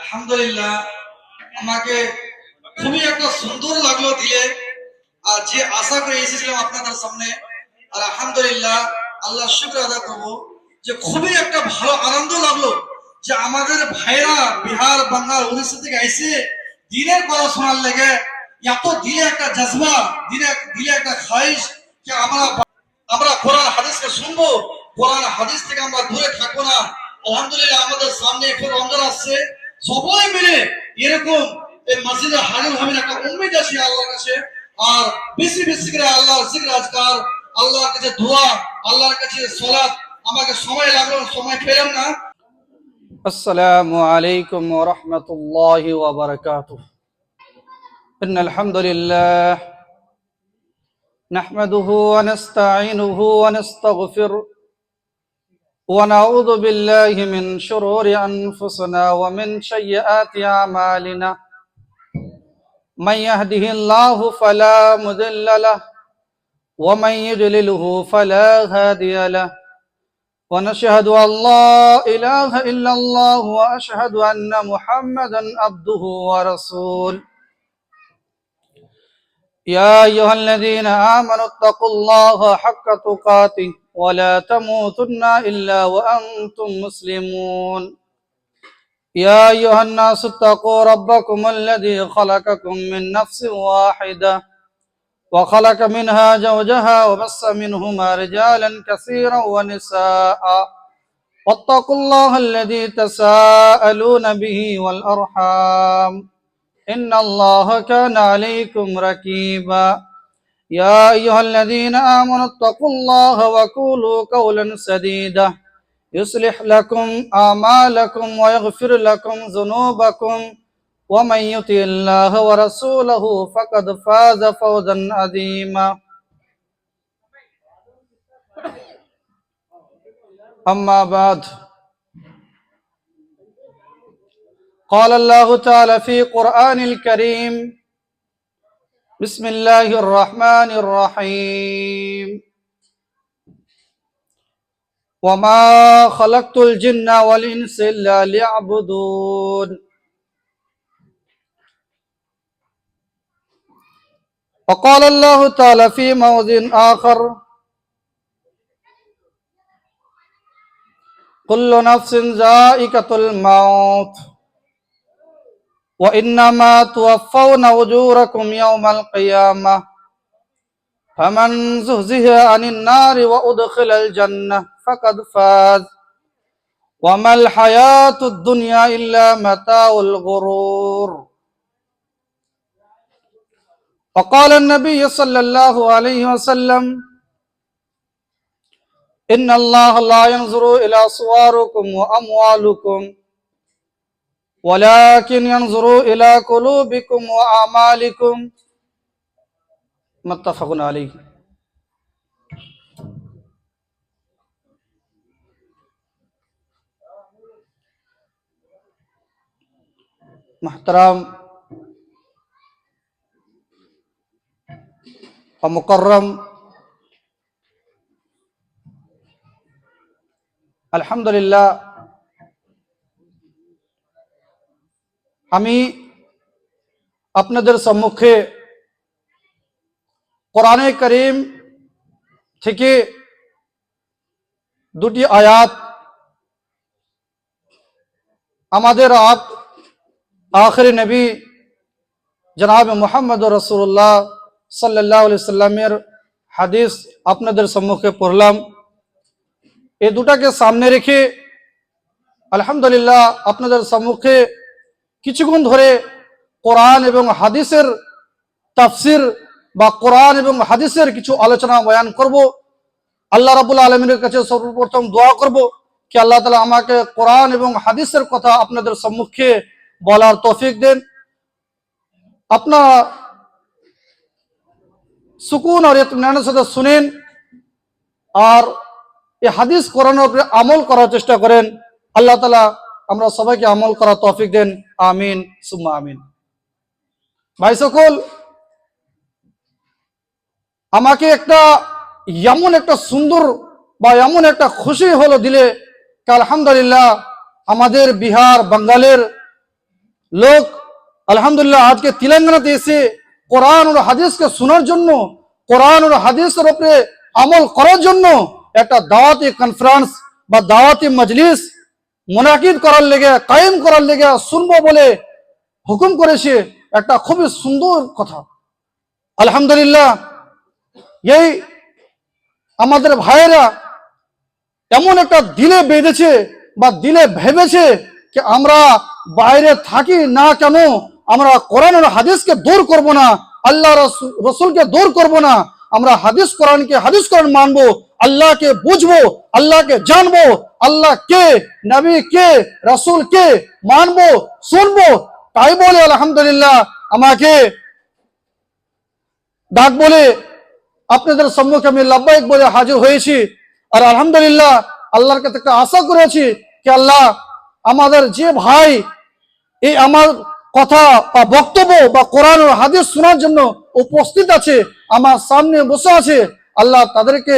আলহামদুলিল্লাহ, আমাকে খুবই একটা সুন্দর লাগলো দিলে। আর যে আশা করে এসেছিলাম আপনাদের সামনে, আর আলহামদুলিল্লাহ আল্লাহ শুকর আদা করবো যে খুবই একটা ভালো আনন্দ লাগলো যে আমাদের ভাইরা বিহার, বাংলার, উড়িষ্যা থেকে এসে দিনের কথা শোনার লেগে এত দিলে একটা জজবা, দিলে একটা খাইশ যে আমরা আমরা কোরআন হাদিসকে শুনবো, কোরআন হাদিস থেকে আমরা দূরে থাকবো না। আলহামদুলিল্লাহ আমাদের সামনে একটু রমজান আসছে, সবাই মিলে এরকম এই মসজিদে হাজির হবেন একটা উম্মিদ আছে আল্লাহর কাছে। আর বেশি বেশি করে আল্লাহর জিকির আজকার, আল্লাহর কাছে দোয়া, আল্লাহর কাছে সালাত। আমাকে সময় লাগলো, সময় পেলাম না। السلام عليكم ورحمة الله وبركاته. إن الحمد لله نحمده ونستعينه ونستغفره ونعوذ بالله من شرور أنفسنا ومن سيئات أعمالنا. من يهده الله فلا مضل له ومن يضلله فلا هادي له. ونشهد أن لا إله إلا الله وأشهد أن محمدا عبده ورسوله. يا أيها الذين آمنوا اتقوا الله حق تقاته ولا تموتن إلا وأنتم مسلمون. يا أيها الناس اتقوا ربكم الذي خلقكم من نفس واحدة وخلق منها زوجها وبث منهما رجالا كثيرا ونساء. واتقوا الله الذي تساءلون به والأرحام إن الله كان عليكم رقيبا. يا أيها الذين آمنوا اتقوا الله وقولوا قولا سديدا يصلح لكم أعمالكم ويغفر لكم ذنوبكم ومن يطع الله ورسوله فقد فاز فوزا عظيما. أما بعد، قال الله تعالى في قرآن الكريم: بسم الله الرحمن الرحيم. وما خلقت الجن والإنس إلا ليعبدون. وقال الله تعالى في موضع آخر: كل نفس ذائقة الموت وإنما توفون أجوركم يوم القيامة فمن زحزح عن النار وأدخل الجنة فقد فاز وما الحياة الدنيا إلا متاع الغرور. وقال النبي صلى الله عليه وسلم: إن الله لا ينظر إلى صوركم وأموالكم ولكن ينظر إلى قلوبكم وأعمالكم. متفق عليه. محترم و مکرم আলহামদুলিল্লাহ, আমি আপনাদের সম্মুখে কোরআনে কারীম থেকে দুটি আয়াত আমাদের আখিরি নবী জনাব মুহাম্মদ রাসূলুল্লাহ সাল্লাল্লাহু আলাইহি সাল্লামের হাদিস আপনাদের সম্মুখে পড়লাম। এই দুটাকে সামনে রেখে আলহামদুলিল্লাহ আপনাদের সম্মুখে কিছুক্ষণ ধরে কোরআন এবং হাদিসের তাফসির বা কোরআন এবং হাদিসের কিছু আলোচনা বয়ান করব। আল্লাহ রাব্বুল আলামিনের কাছে সর্বপ্রথম দোয়া করব কি আল্লাহ তাআলা আমাকে কোরআন এবং হাদিসের কথা আপনাদের সম্মুখে বলার তৌফিক দেন। আপনারা সুকুন আর ইতমিনানের সাথে শুনেন আর এই হাদিস কোরআনের উপরে আমল করার চেষ্টা করেন। আল্লাহ তাআলা আমরা সবাইকে আমল করার তৌফিক দেন, আমিন সুম্মা আমিন। ভাই সকল, আমাকে এমন একটা সুন্দর বা এমন একটা খুশি হলো দিলে আলহামদুলিল্লাহ আমাদের বিহার, বাঙ্গালের লোক আলহামদুলিল্লাহ আজকে তেলেঙ্গানাতে এসে কোরআন ও হাদিসকে শোনার জন্য, কোরআন ও হাদিসের উপরে আমল করার জন্য একটা দাওয়াতি কনফারেন্স বা দাওয়াতি মজলিস মুনাকিদ করার লেগে, কায়েম করার লেগে শুনবো বলে হুকুম করেছে। একটা খুবই সুন্দর কথা। আলহামদুলিল্লাহ এই আমাদের ভাইয়েরা এমন একটা দিলে বেঁধেছে বা দিলে ভেবেছে যে আমরা বাইরে থাকি না কেন, আমরা কোরআন আর হাদিসকে দূর করব না, আল্লাহ রসুলকে দূর করব না, আমরা হাদিস কোরআনকে হাদিস কোরআন মানবো, আল্লাহকে বুঝবো, আল্লাহকে জানবো, আল্লাহ কে, নবী কে, রসুল কে মানবো, শুনবো। তাই বলে আলহামদুলিল্লাহ আমাকে ডাক বলে আপনাদের সম্মুখে আমি লাব্বাইক বলে হাজির হয়েছি। আর আলহামদুলিল্লাহ আল্লাহর কাছে একটা আশা করেছি যে আল্লাহ আমাদের যে ভাই এই আমার কথা বা বক্তব্য বা কোরআন ও হাদিস শোনার জন্য উপস্থিত আছে, আমার সামনে বসে আছে, আল্লাহ তাদেরকে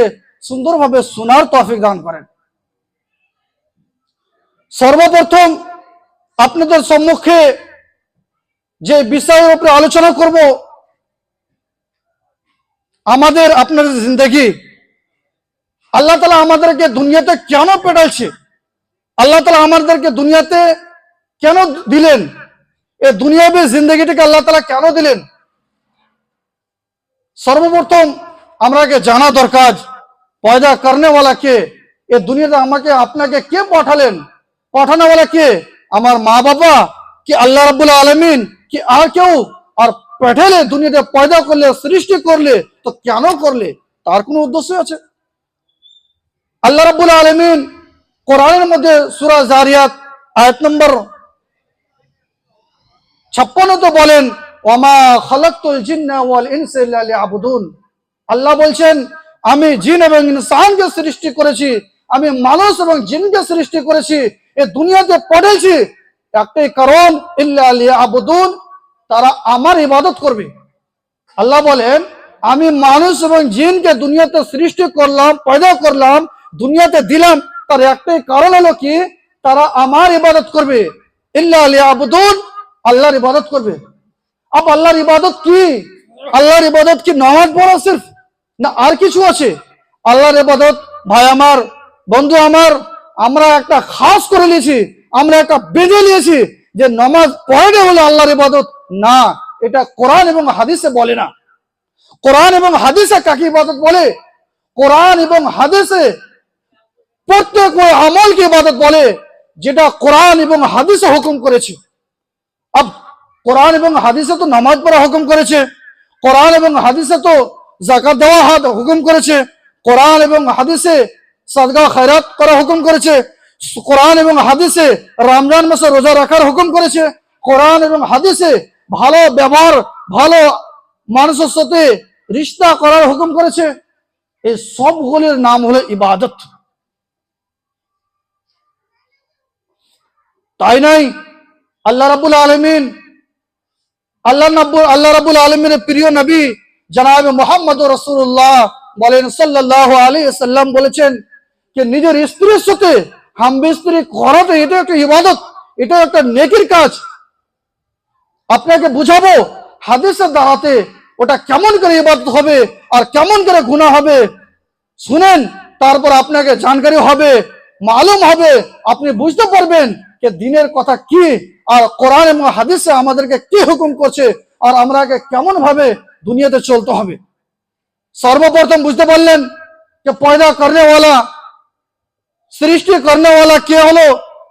সুন্দরভাবে শোনার তৌফিক দান করেন। সর্বপ্রথম আপনাদের সম্মুখে যে বিষয়ের উপরে আলোচনা করব, আমাদের আপনাদের জিন্দগি, আল্লাহ তাআলা আমাদেরকে দুনিয়াতে কেন পাঠাইছে, আল্লাহ তাআলা আমাদেরকে দুনিয়াতে কেন দিলেন, এই দুনিয়াবী জিন্দগিটাকে আল্লাহ তাআলা কেন দিলেন। সর্বপ্রথম আমরাকে জানা দরকার পয়দা করনে ওয়ালা কে, এই দুনিয়াতে আমাকে আপনাকে কে পাঠালেন, পাঠানোওয়ালা কে, আমার মা বাবা কি আল্লাহ রাব্বুল আলামিন কি আর কেউ? আর পাঠালে দুনিয়াতে পয়দা করলে, সৃষ্টি করলে তো কেন করলে, তার কোনো উদ্দেশ্য আছে। আল্লাহ রাব্বুল আলামিন কোরআনের মধ্যে সূরা জারিয়াত আয়াত নম্বর 56 বলেন, ওয়ামা খালাকতুল জিন্না ওয়াল ইনসা ইল্লা লিয়াবুদুন। আল্লাহ বলছেন আমি জিন এবং ইনসানকে সৃষ্টি করেছি, আমি মানুষ এবং জিনকে সৃষ্টি করেছি, এই দুনিয়াতে পাঠিয়েছি একটাই কারণ, ইল্লা লিয়াবুদুন, তারা আমার ইবাদত করবে। আল্লাহ বলেন আমি মানুষ এবং জিনকে দুনিয়াতে সৃষ্টি করলাম, পয়দা করলাম, দুনিয়াতে দিলাম, তার একটাই কারণ হলো কি, তারা আমার ইবাদত করবে। ইল্লা লিয়াবুদুন, আল্লাহর ইবাদত করবে। আব আল্লাহর ইবাদত কি? আল্লাহর ইবাদত কি নামাজ পড়া সির্ফ, না আর কিছু আছে? আল্লাহর ইবাদত ভাই আমার, বন্ধু আমার, আমরা একটা খাস করে নিয়েছি, আমরা একটা বেঁধে নিয়েছি যে নামাজ পড়াটা হলো আল্লাহর ইবাদত। না, এটা কোরআন এবং হাদিসে বলে না। কোরআন এবং হাদিসে কাকে ইবাদত বলে? কোরআন এবং হাদিসে প্রত্যেক ওই আমলকে ইবাদত বলে যেটা কোরআন এবং হাদিসে হুকুম করেছে। अब কোরআন এবং হাদিসে তো নামাজ পড়া হুকুম করেছে, কোরআন এবং হাদিসে তো যাকাত দেওয়া হুকুম করেছে, কোরআন এবং হাদিসে সাদকা খয়রাত করা হুকুম করেছে, কোরআন এবং হাদিসে রমজান মাসে রোজা রাখার হুকুম করেছে, কোরআন এবং হাদিসে ভালো ব্যবহার, ভালো মানুষের সাথে রিশতা করার হুকুম করেছে। এই সবগুলির নাম হলো ইবাদত। তাই নাই আল্লাহ রাব্বুল আলামিন, আল্লাহ রাব্বুল আলামিনের প্রিয় নবী জনাবে মুহাম্মদ রাসূলুল্লাহ বলেন সাল্লাল্লাহু আলাইহি ওয়াসাল্লাম বলেছেন যে নিজের স্ত্রীর সাথে হামবিস্ত্রি করাটা এটা একটা ইবাদত, এটা একটা নেকির কাজ। আপনাকে বুঝাবো হাদিসের দ্বারাতে ওটা কেমন করে ইবাদত হবে আর কেমন করে গুনাহ হবে, শুনেন, তারপর আপনাকে জানকারি হবে, মালুম হবে, আপনি বুঝতে পারবেন যে দিনের কথা কি আর কোরআন এবং হাদিসে আমাদেরকে কি হুকুম করছে আর আমরাকে কেমন ভাবে দুনিয়াতে চলতে হবে। সর্বপ্রথম বুঝতে পারলেন যে পয়দা করনে ওয়ালা, সৃষ্টি করনে ওয়ালা কে হলো?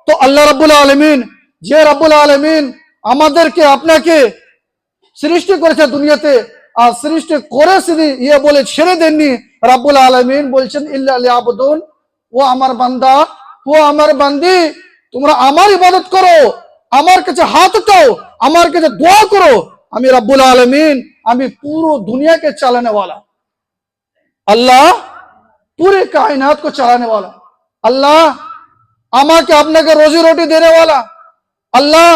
তো আল্লাহ রাব্বুল আলামিন। যে রাব্বুল আলামিন আমাদেরকে আপনাকে সৃষ্টি করেছে দুনিয়াতে, আর সৃষ্টি করে শুধু ইয়ে বলে ছেড়ে দেননি। রাব্বুল আলামিন বলছেন ইল্লা লিয়াবুদুন, ও আমার বান্দা, ও আমার বান্দি, তোমরা আমার ইবাদত করো, আমার কাছে হাত উঠাও, আমার কাছে দোয়া করো। আমি রাব্বুল আলামিন, আমি পুরো दुनिया চালানে वाला আল্লাহ, पूरे कायनात को चलाने वाला আল্লাহ, আমাকে আপনাকে রোজি রুটি দেনে वाला আল্লাহ,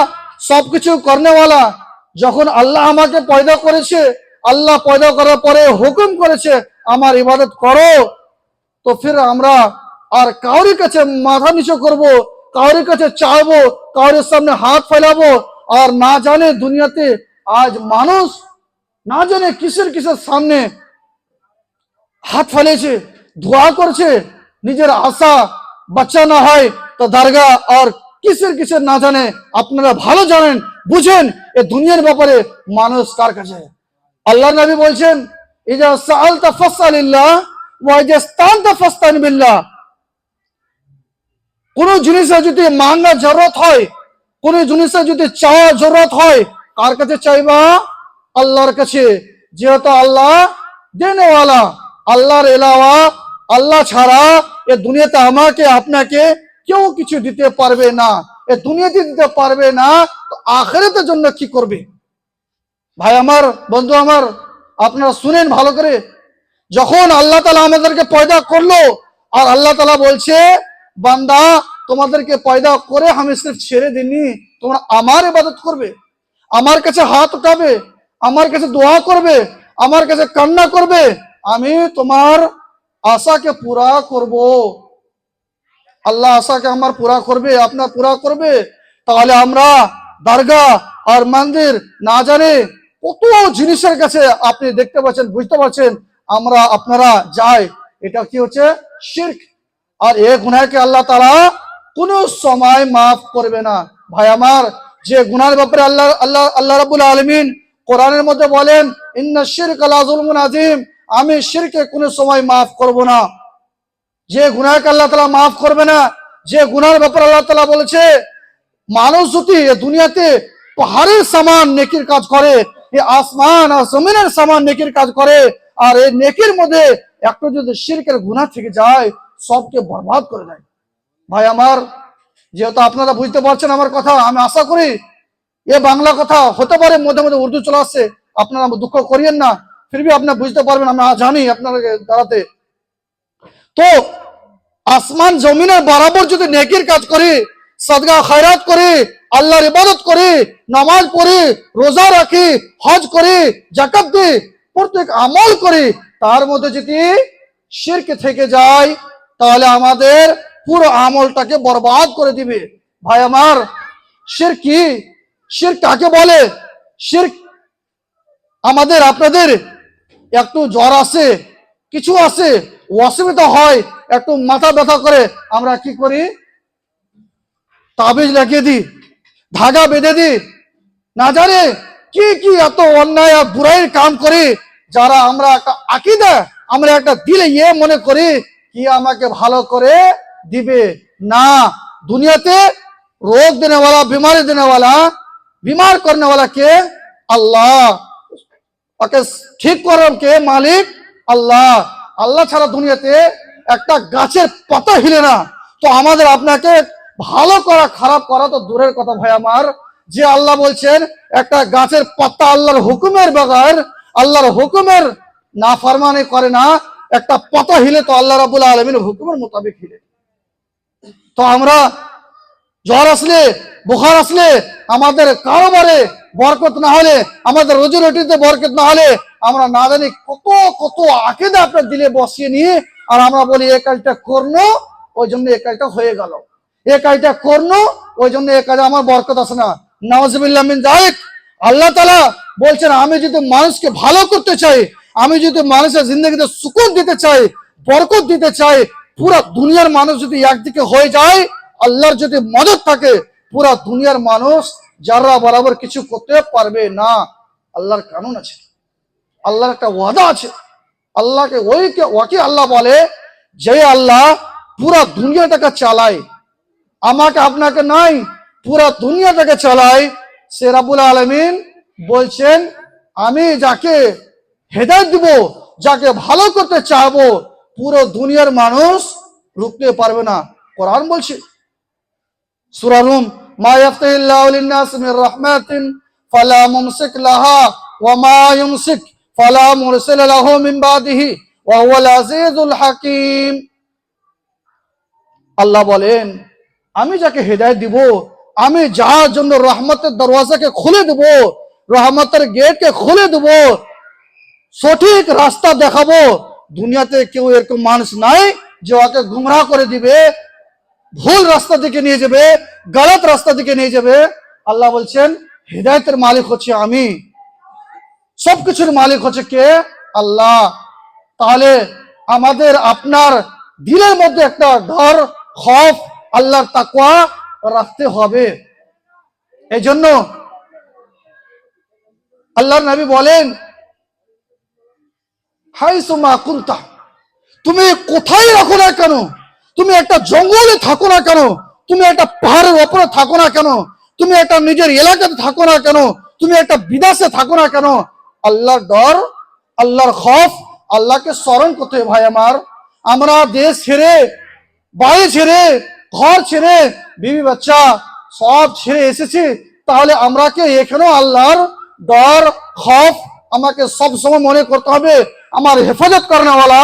সবকিছু করনে वाला। যখন আল্লাহ আমাকে পয়দা করেছে, আল্লাহ পয়দা করার পরে হুকুম করেছে আমার ইবাদত করো, তো ফির আমরা আর কাউরি কাছে মাথা নিচু করব, কাউরি কাছে চাইবো, কাউরির সামনে হাত ফেলাবো আর না জানে দুনিয়াতে আজ মানুষ না জানে কিসের কিসের সামনে হাত ফেলেছে, দোয়া করছে, নিজের আশা বাচ্চা না হয় তো দরগা, আর কিসের কিসের না জানে। আপনারা ভালো জানেন, বুঝেন এ দুনিয়ার ব্যাপারে মানুষ কার কাছে। আল্লাহ নবী বলছেন, ইজা সাআলতা ফাসআলিল্লাহ ওয়া ইজা ইসতানতা ফাসতাইন বিল্লাহ। কোন জিনিসের যদি মাঙ্গা জরুরত হয়, কোন জিনিসের যদি চাওয়া জরুরত হয়, কার কাছে চাইবা? আল্লাহর কাছে। যেহেতু আল্লাহ দেনেওয়ালা, আল্লাহর এলাওয়া, আল্লাহ ছাড়া এ দুনিয়াতে আমাকে আপনাকে কেউ কিছু দিতে পারবে না। এ দুনিয়াতে দিতে পারবে না, তো আখিরাতের জন্য কি করবে? ভাই আমার, বন্ধু আমার, আপনারা শুনেন ভালো করে। যখন আল্লাহ তাআলা আমাদেরকে পয়দা করলো, আর আল্লাহ তাআলা বলছে, বান্দা তোমাদেরকে পয়দা করে আমি সির্ফ ছেড়ে দিইনি, তোমরা আমার ইবাদত করবে, আমার কাছে হাত উঠাবে, আমার কাছে দোয়া করবে, আমার কাছে কান্না করবে, আমি তোমার আশাকে পুরা করব। আল্লাহ আশাকে আমার পুরা করবে, আপনার পুরা করবে। তাহলে আমরা দরগা আর মন্দির না জানে কত জিনিসের কাছে আপনি দেখতে পাচ্ছেন, বুঝতে পারছেন, আমরা আপনারা যাই, এটা কি হচ্ছে? শিরক। আর এই গুনাহকে আল্লাহ তাআলা কোন সময় মাফ করবে না। ভাই আমার, যে গুনাহের ব্যাপারে আল্লাহ রাব্বুল আলামিন কোরআনের মধ্যে বলেন, ইন্না শিরকা লা যুলমুন আযীম, আমি শিরকে কোন সময় মাফ করব না। যে গুনাহকে আল্লাহ তাআলা মাফ করবে না, যে গুনাহের ব্যাপারে আল্লাহ তাআলা বলেছে, মানুষ যদি দুনিয়াতে পাহাড়ের সমান নেকির কাজ করে, এই আসমান আর জমিনের সমান নেকির কাজ করে, আর এই নেকির মধ্যে একটু যদি শিরকের গুনাহ থেকে যায়, সবকে বরবাদ করে দেয়। ভাই আমার, যেহেতু আপনারা বুঝতে পারছেন আমার কথা, আমি আশা করি এ বাংলা কথা হতে পারে, মধ্যে মধ্যে উর্দু চলে আসছে, আপনারা দুঃখ করিয়েন না, ফিরবি আপনারা বুঝতে পারবেন, আমি জানি আপনাদের দ্বারাতে। তো আসমান জমিনের বরাবর যদি নেকির কাজ করি, সদকা খয়রাত করি, আল্লাহর ইবাদত করি, নামাজ পড়ি, রোজা রাখি, হজ করি, যাকাত দিই, প্রত্যেক আমল করি, তার মধ্যে যদি শিরক থেকে যায়, তাহলে আমাদের পুরো আমলটাকে বরবাদ করে দিবে। ভাই আমার, শিরক কি? শিরক কাকে বলে? শিরক আমাদের আপনাদের একটু জ্বর আসে, কিছু আসে, অসুবিধা হয়, একটু মাথা ব্যথা করে, আমরা কি করি? তাবিজ লাগিয়ে দিই, ধাগা বেঁধে দিই, না জানে কি কি এত অন্যায় আর বুরাইয়ের কাম করি, যারা আমরা একটা আকীদা, আমরা একটা দিলে মনে করি কি আমাকে ভালো করে দিবে না। দুনিয়াতে রোগ দেনেওয়ালা, बीमारी देनेवाला, बीमार करने वाला के? আল্লাহ। ওকে ঠিক করার কে? মালিক আল্লাহ। আল্লাহ ছাড়া দুনিয়াতে একটা গাছের পাতা হিলে না। তো আমাদের আপনাকে ভালো করা, খারাপ করা তো দূরের কথা। ভাই আমার, যে আল্লাহ বলছেন একটা গাছের পাতা আল্লাহর হুকুমের বাগার, আল্লাহর হুকুমের না ফরমানি করে না, একটা পাতা হিলে তো আল্লাহ রাব্বুল আলামিনের হুকুমের মোতাবেক হিলে। তো আমরা জ্বর আসলে, বুখার আসলে, আমাদের কারোবারে বরকত না হলে, আমাদের রোজি রুটিতে বরকত না হলে, আমরা না জানি কত কত আকীদা আপনার দিলে বসিয়ে নিয়ে, আর আমরা বলি এই কাজটা করলো, ওই জন্য এই কাজটা হয়ে গেল, এই কাজটা করলো, ওই জন্য এই কাজে আমার বরকত আসে না। নাউজুবিল্লাহ মিন যালিক। আল্লাহ তাআলা বলছেন, আমি যদি মানুষকে ভালো করতে চাই, আমি যদি মানুষের জিন্দগিতে সুকুন দিতে চাই, বরকত দিতে চাই, পুরা দুনিয়ার মানুষ যদি একদিকে হয়ে যায়, আল্লাহর যদি মদদ থাকে, পুরা দুনিয়ার মানুষ যারা বরাবর কিছু করতে পারবে না। আল্লাহর কানুন আছে, আল্লাহর একটা ওয়াদা আছে। আল্লাহকে ওকে আল্লাহ বলে, যে আল্লাহ পুরা দুনিয়াটাকে চালায়, আমাকে আপনাকে নাই, পুরা দুনিয়াটাকে চালায়, সে রাব্বুল আলামিন বলছেন, আমি যাকে হেদায়েত দিব, যাকে ভালো করতে চাইবো, পুরো দুনিয়ার মানুষ রুখতে পারবে না। কোরআন বলছে, সূরা রুম, মা ইয়াফতাহিল্লাহু লিন-নাসি মির রাহমাতিন ফালা মুমসিক লাহা ওয়া মা ইউমসিক ফালা মুরসিলা লাহু মিন বাদিহি ওয়া হুয়াল আজিজুল হাকীম। আল্লাহ বলেন, আমি যাকে হেদায়েত দিব, আমি যার জন্য রহমতের দরওয়াজাকে খুলে দেব, রহমতের গেটকে খুলে দেব, সঠিক রাস্তা দেখাবো। দুনিয়াতে কেউ এরকম মানুষ নাই যে ওকে গুমরাহ করে দিবে, ভুল রাস্তা দিকে নিয়ে যাবে, গলত রাস্তা দিকে নিয়ে যাবে। আল্লাহ বলছেন, হৃদায়তের মালিক হচ্ছে আমি, সবকিছুর মালিক হচ্ছে কে? আল্লাহ। তাহলে আমাদের আপনার দিলের মধ্যে একটা ডর, খৌফ, আল্লাহর তাকওয়া রাখতে হবে। এই জন্য আল্লাহর নবী বলেন, হাইসুমা কুনতা, তুমি কোথায় রাখো না কেন, তুমি একটা জঙ্গলে থাকো না কেন, তুমি একটা পাহাড়ের ওপরে থাকো না কেন, তুমি একটা নিজের এলাকাতে থাকো না কেন, তুমি একটা বিদেশে থাকো না কেন, আল্লাহর ডর, আল্লাহর খৌফ, আল্লাহকে স্মরণ করতে হবে। ভাই আমার, আমরা দেশ ছেড়ে, বাড়ি ছেড়ে, ঘর ছেড়ে, বিবি বাচ্চা সব ছেড়ে এসেছি, তাহলে আমরা কে এখানেও আল্লাহর ডর, খৌফ আমাকে সব সময় মনে করতে হবে। আমার হেফাজত করানোওয়ালা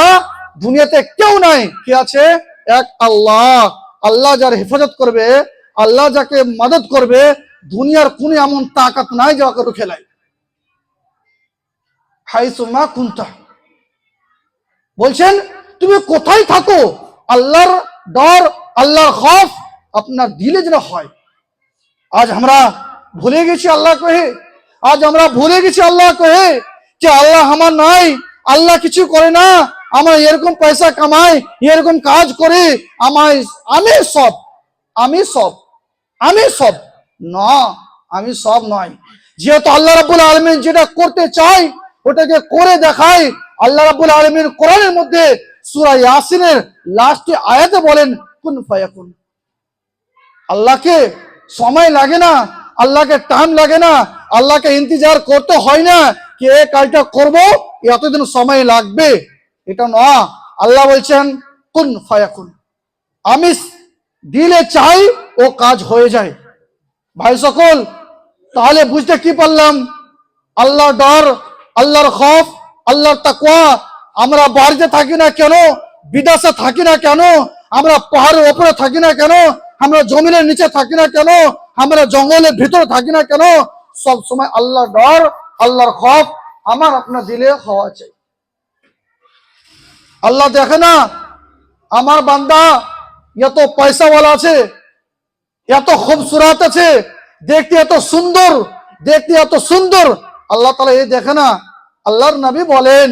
দুনিয়াতে কেউ নাই, কে আছে? এক আল্লাহ। আল্লাহ যার হেফাজত করবে, আল্লাহ যাকে মদদ করবে, দুনিয়ার কোন এমন তাকাত নাই যাকে রুখে লাই। হাইসুমা কুনতা, বলছেন তুমি কোথায় থাকো, আল্লাহর ডর, আল্লাহর খৌফ আপনার দিলে যেন হয়। আজ আমরা ভুলে গেছি আল্লাহ কহে, আজ আমরা ভুলে গেছি আল্লাহ কহে যে আল্লাহ আমার নাই, আল্লাহ কিছু করে না, আমার এরকম পয়সা কামাই, এরকম কাজ করে, আমায় আমি সব, আমি সব, আমি সব না, আমি সব নয়। যেহেতু আল্লাহ রাব্বুল আলামিন যেটা করতে চাই ওটাকে করে দেখায়। আল্লাহ রাব্বুল আলামিন কোরআনের মধ্যে সূরা ইয়াসিনের লাস্টে আয়াতে বলেন কুন ফায়াকুন। আল্লাহকে সময় লাগে না, আল্লাহকে টাইম লাগে না, আল্লাহকে ইন্তজার করতে হয় না যে এই কাজটা করব এতদিন সময় লাগবে, এটা না। আল্লাহ বলছেন কুন ফায়াকুন, আমি দিলে চাই ও কাজ হয়ে যায়। ভাই সকল, তাহলে বুঝতে কি পারলাম? আল্লাহর ডর, আল্লাহর খৌফ, আল্লাহর তাকওয়া আমরা বাড়িতে থাকি না কেন, বিদেশে থাকি না কেন, আমরা পাহাড়ের উপরে থাকি না কেন, আমরা জমিনের নিচে থাকি না কেন, আমরা জঙ্গলের ভিতরে থাকি না কেন, সব সময় আল্লাহর ডর, আল্লাহর খৌফ আমার আপনার দিলে হওয়া চাই। আল্লাহ দেখে না আমার বান্দা এত পয়সাওয়ালা আছে, এত খুবসুরত আছে, দেখতে এত সুন্দর, দেখতে এত সুন্দর, আল্লাহ তাআলা এই দেখে না। আল্লাহর নবী বলেন,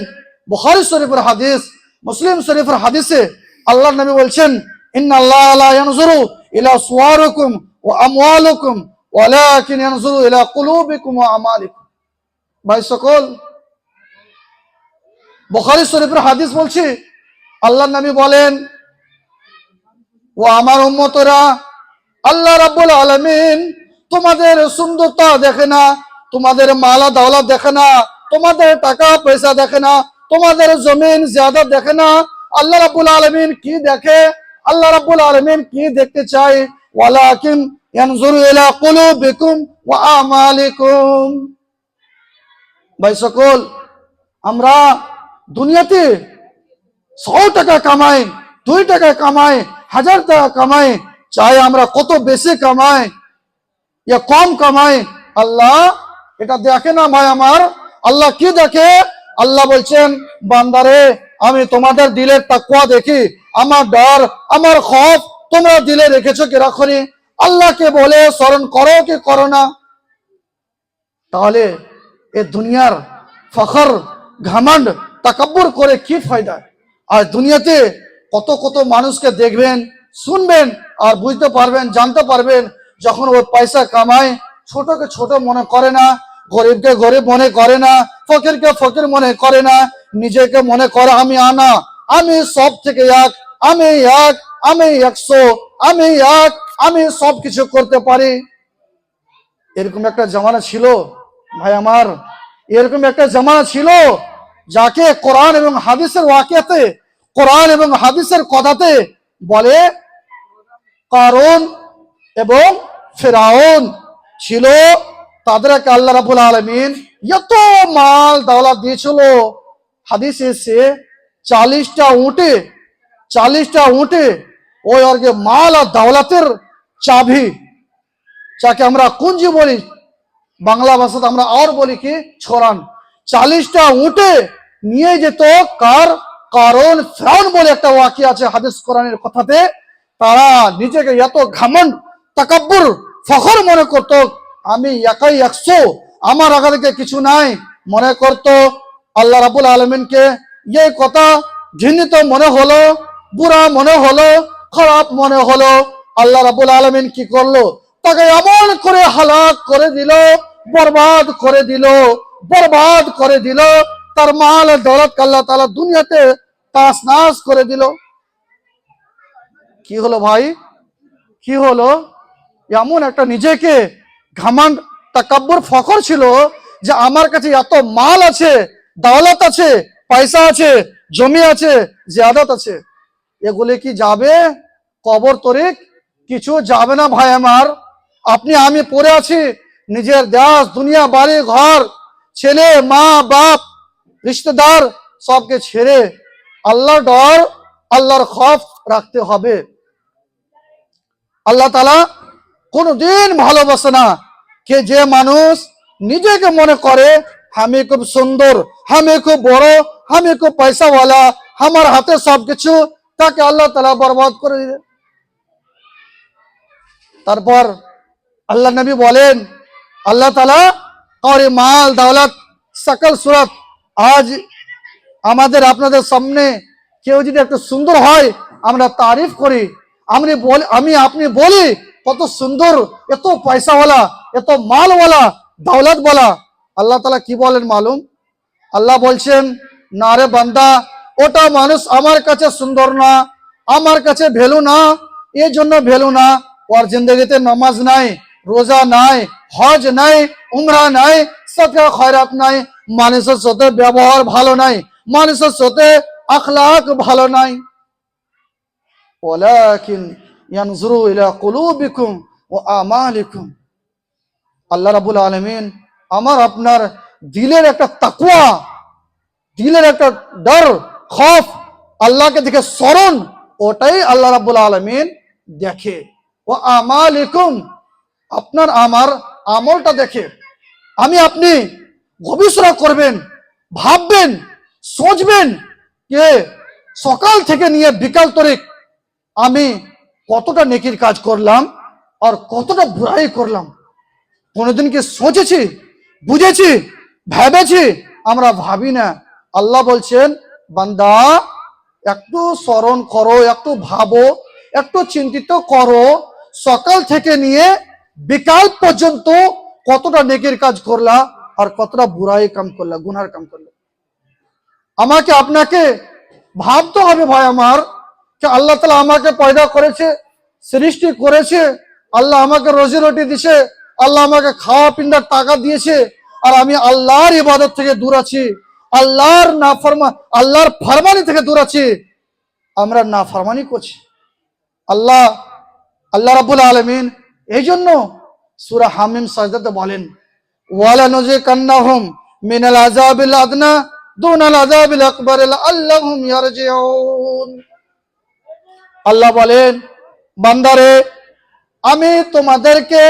বুখারী শরীফের হাদিস, মুসলিম শরীফের হাদিসে আল্লাহর নবী বলছেন, ইন্নাল্লাহ লা ইয়ানজুরু ইলা সুওয়ারিকুম ওয়া আমওয়ালিকুম ওয়ালাকিন ইয়ানজুরু ইলা কুলুবিকুম ওয়া আমালিকুম। ভাই সকল, বুখারী শরীফের হাদিস বলছি, আল্লাহর নবী বলেন, ও আমার উম্মতরা, আল্লাহ রাব্বুল আলামিন তোমাদের সুন্দরতা দেখে না, তোমাদের মালা দৌলত দেখে না, তোমাদের টাকা পয়সা দেখে না, তোমাদের জমিন জায়দাত দেখে না। আল্লাহ রাব্বুল আলামিন কি দেখে? আল্লাহ রাব্বুল আলামিন কি দেখতে চায়? ওয়ালাকিন ইয়ানজুরু ইলা কুলুবিকুম ওয়া আমালিকুম। ভাই সকল, আমরা দুনিয়াতে 100 টাকা কামাই, 2 টাকা কামাই, 1000 টাকা কামাই, চাই আমরা কত বেশি কামাই या কম কামাই, আল্লাহ এটা দেখে না। ভাই আমার, আল্লাহ কি দেখে? আল্লাহ বলছেন, বান্দারে আমি তোমাদের দিলের তাকওয়া দেখি, আমার ডর, আমার খৌফ তোমরা দিলে রেখেছো কি রাখোনি, আল্লাহকে বলে স্মরণ করো কি করো না। তাহলে এই দুনিয়ার ফখর, ঘমন্ড, তাকাব্বুর করে কি ফায়দা? আর দুনিয়াতে কত কত মানুষকে দেখবেন, শুনবেন আর বুঝতে পারবেন, জানতে পারবেন, যখন ও পয়সা কামায় ছোটকে ছোট মনে করে না, গরিবকে গরিব মনে করে না, ফকিরকে ফকির মনে করে না, নিজেকে মনে করে আমি আনা, আমি সব থেকে এক, আমি এক, আমি 100, আমি এক, আমি সব কিছু করতে পারি। এরকম একটা জামানা ছিল ভাই আমার, এরকম একটা জামানা ছিল যাকে কোরআন এবং হাদিসের ওয়াকিয়াতে, কোরআন এবং হাদিসের কথাতে বলে কারুন এবং ফিরাউন ছিল। তাদেরকে আল্লাহ রাব্বুল আলামিন এত মাল দৌলত দিয়েছিল, হাদিসে এসে 40টা উটে ওই অর্গে মাল আর দৌলতের চাবি, যাকে আমরা কুঞ্জি বলি, বাংলা ভাষাতে আমরা আর বলি কি ছোরান, 40টা উটে নিয়ে যেত কার? কারণ ফিরাউন বলে একটা ওয়াকিয়া আছে হাদিস কোরআনের কথাতে। তারা নিজেকে এত ঘমন্ড, তাকাব্বুর, ফখর মনে করত, আমি একাই 100, আমার আগে থেকে কিছু নাই মনে করতো, আল্লাহ রাব্বুল আলামিনকে এই কথা ঘৃণিত মনে হলো, বুড়া মনে হলো, খারাপ মনে হলো। আল্লাহ রাব্বুল আলামিন কি করলো? তাকে এমন করে হালাক করে দিল, বরবাদ করে দিল, বরবাদ করে দিল। তার মাল দৌলত আল্লাহ তাআলা দুনিয়াতে তাস নাস করে দিল। কি হলো ভাই? কি হলো? এমন একটা নিজেকে ঘামান্ড, তাকাব্বুর, ফখর ছিল যে আমার কাছে এত মাল আছে, দৌলত আছে, পয়সা আছে, জমি আছে, জিয়াদত আছে। এগুলি কি যাবে কবর তরিক? কিছু যাবে না ভাই আমার। আপনি আমি পড়ে আছি, নিজের দেশ দুনিয়া বাড়ি ঘর ছেলে মা বাপ রিশতেদার সবকে ছেড়ে আল্লাহর ডর আল্লাহর খৌফ রাখতে হবে। আল্লাহ তাআলা কোনদিন ভালোবাসে না কে যে মানুষ নিজেকে মনে করে আমি খুব সুন্দর, আমি খুব বড়, আমি খুব পয়সাওয়ালা, আমার হাতে সবকিছু, তাকে আল্লাহ তাআলা বরবাদ করে দিলেন। তারপর আল্লাহ নবী বলেন, আল্লাহ তাআলা और মাল দৌলত সকল সুরত, আজ আমাদের আপনাদের সামনে কেউ যদি একটু সুন্দর হয় আমরা তারিফ করি, আমি আপনি বলি কত সুন্দর, এত পয়সাওয়ালা, এত মালওয়ালা, দৌলতওয়ালা। আল্লাহ তাআলা কি বলেন মালুম? আল্লাহ বলছেন, না রে বান্দা, ওটা মানুষ আমার কাছে সুন্দর না, আমার কাছে ভ্যালু না, এই জন্য ভ্যালু না। ওর জিন্দগিতে নামাজ নাই, রোজা নাই, হজ নাই, উমরা নাই, সদকা খয়রাত নাই, মানুষের সাথে ব্যবহার ভালো নাই, মানুষের সাথে আখলাক ভালো নাই। ওয়ালাকিন ইয়ানজুরু ইলা কুলুবিকুম ওয়া আমালিকুম। আল্লাহ রাব্বুল আলামিন আমার আপনার দিলের একটা তাকওয়া, দিলের একটা ডর খৌফ, আল্লাহকে দেখে স্মরণ, ওটাই আল্লাহ রাব্বুল আলামিন দেখে। ও আমালিকুম, আপনার আমার আমলটা দেখে। আমি আপনি গবেষণা করবেন, ভাববেন, সোচবেন যে সকাল থেকে নিয়ে বিকাল তরিক আমি কতটা নেকির কাজ করলাম আর কতটা বুরাই করলাম। কোনোদিন কি সোচেছি, বুঝেছি, ভেবেছি? আমরা ভাবি না। আল্লাহ বলছেন, বান্দা একটু স্মরণ করো, একটু ভাবো, একটু চিন্তিত করো, সকাল থেকে নিয়ে বিকাল পর্যন্ত কতটা নেকির কাজ করলা আর কতটা বুরাই কাম করলা, গুনার কাম করলা। আমাকে আপনাকে ভাবতে হবে ভাই আমার, যে আল্লাহ তাআলা আমাকে পয়দা করেছে, সৃষ্টি করেছে, আল্লাহ আমাকে রোজি রুটি দিয়েছে, আল্লাহ আমাকে খাওয়া পিন্দার টাকা দিয়েছে, আর আমি আল্লাহর ইবাদত থেকে দূর আছি, আল্লাহর ফরমানি থেকে দূর আছি। আমরা নাফরমানি করছি। আল্লাহ রাব্বুল আলামিন এই জন্য সূরা হামিম সাজদাতে বলেন, ওয়ালা নুযিকান্নাহুম মিনাল আযাবিল আদনা দুনাল আযাবিল আকবার লাআল্লাহুম ইয়ারজিউন। আল্লাহ বলেন, বান্দারে আমি তোমাদেরকে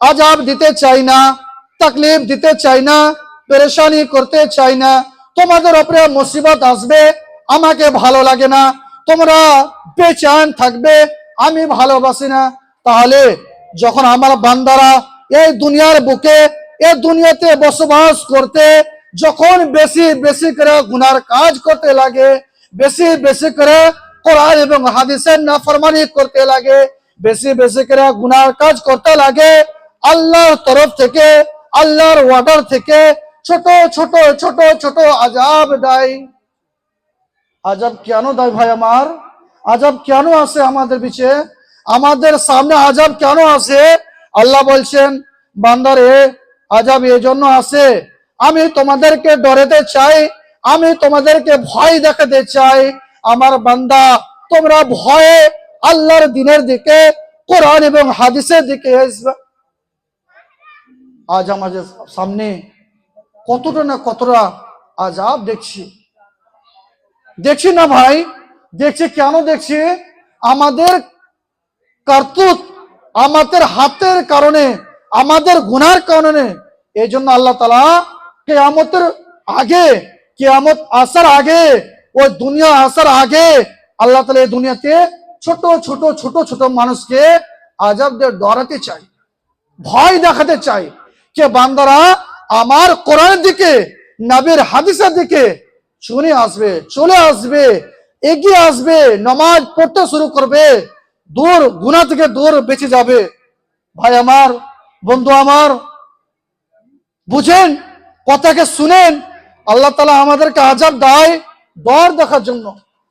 আযাব দিতে চাই না, তাকলিফ দিতে চাই না, পেরেশানি করতে চাই না। তোমাদের উপরে মুসিবত আসবে, আমাকে ভালো লাগে না, তোমরা বেচैन থাকবে, আমি ভালোবাসি না। তাহলে যখন আমার বান্দারা এই দুনিয়ার বুকে, এই দুনিয়াতে বসবাস করতে যখন বেশি বেশি করে গুনার কাজ করতে লাগে, বেশি বেশি করে কোরআন এবং হাদিসের নাফরমানি করতে লাগে, বেশি বেশি করে গুনার কাজ করতে লাগে, আল্লাহর তরফ থেকে, আল্লাহর ওয়ার্ডার থেকে ছোট ছোট ছোট ছোট আযাব দেয়। আযাব কেন দেয় ভাই আমার? আযাব কেন আসে আমাদের পিছে? আমাদের সামনে আযাব কেন আসে? আল্লাহ বলছেন, বান্দারে আযাব এই জন্য আসে, আমি তোমাদেরকে ডরাতে চাই, আমি তোমাদেরকে ভয় দেখাতে চাই। আমার বান্দা, তোমরা ভয়ে আল্লাহর দ্বীনের দিকে, কোরআন এবং হাদিসের দিকে আসবে। আজ আমাদের সামনে কতটা না কতটা আযাব দেখছি না ভাই? দেখছি কেন দেখছি? আমাদের কারতুত, আমাদের হাতের কারণে, আমাদের গুনার কারণে। এই জন্য আল্লাহ তাআলা কিয়ামতের আগে, কিয়ামত আসার আগে, ওই দুনিয়া আসার আগে আল্লাহ তাআলা এই দুনিয়াতে ছোট ছোট ছোট ছোট মানুষকে আযাব দিয়ে ডরাতে চাই। ভয় দেখাতে চাই যে বান্দারা আমার কোরআনের দিকে, নবীর হাদিসের দিকে চলে আসবে, এগিয়ে আসবে, নামাজ পড়তে শুরু করবে, দূর গুনাহ থেকে দূর বেঁচে যাবে। ভাই আমার, বন্ধু আমার, বুঝেন, কথাকে শুনেন। আল্লাহ তাআলা আমাদেরকে আযাব দেয় দর দেখার জন্য।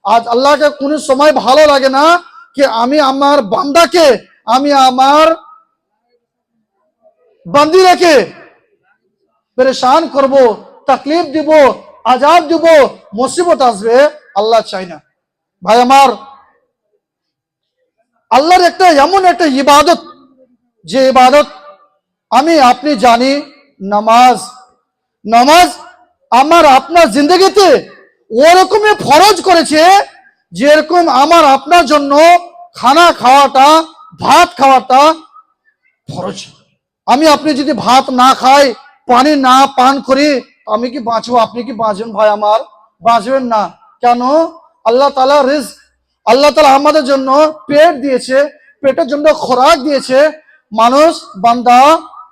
আজ আল্লাহকে কোনো সময় ভালো লাগে না कि আমি আমার বান্দাকে, আমি আমার বান্দিরাকে পরেশান করব, তকলিফ দিব, আযাব দিব, মুসিবত আসবে, আল্লাহ চায় না। ভাই আমার, আল্লাহর একটা এমন একটা ইবাদত, যে ইবাদত আমি আপনি জানি, নামাজ। নামাজ আমার আপনার জিন্দগিতে ওরকমই ফরজ করেছে যেরকম আমার আপনার জন্য খানা খাওয়াটা, ভাত খাওয়াটা ফরজ। আমি আপনি যদি ভাত না খাই, পানি না পান করি, আমি কি বাঁচবো? আপনি কি বাঁচবেন? ভাই আমার, বাঁচবেন না। কেন? আল্লাহ তাআলা রিজক, আল্লাহ তাআলা আমাদের জন্য পেট দিয়েছে, পেটের জন্য খোরাক দিয়েছে। মানুষ, বান্দা,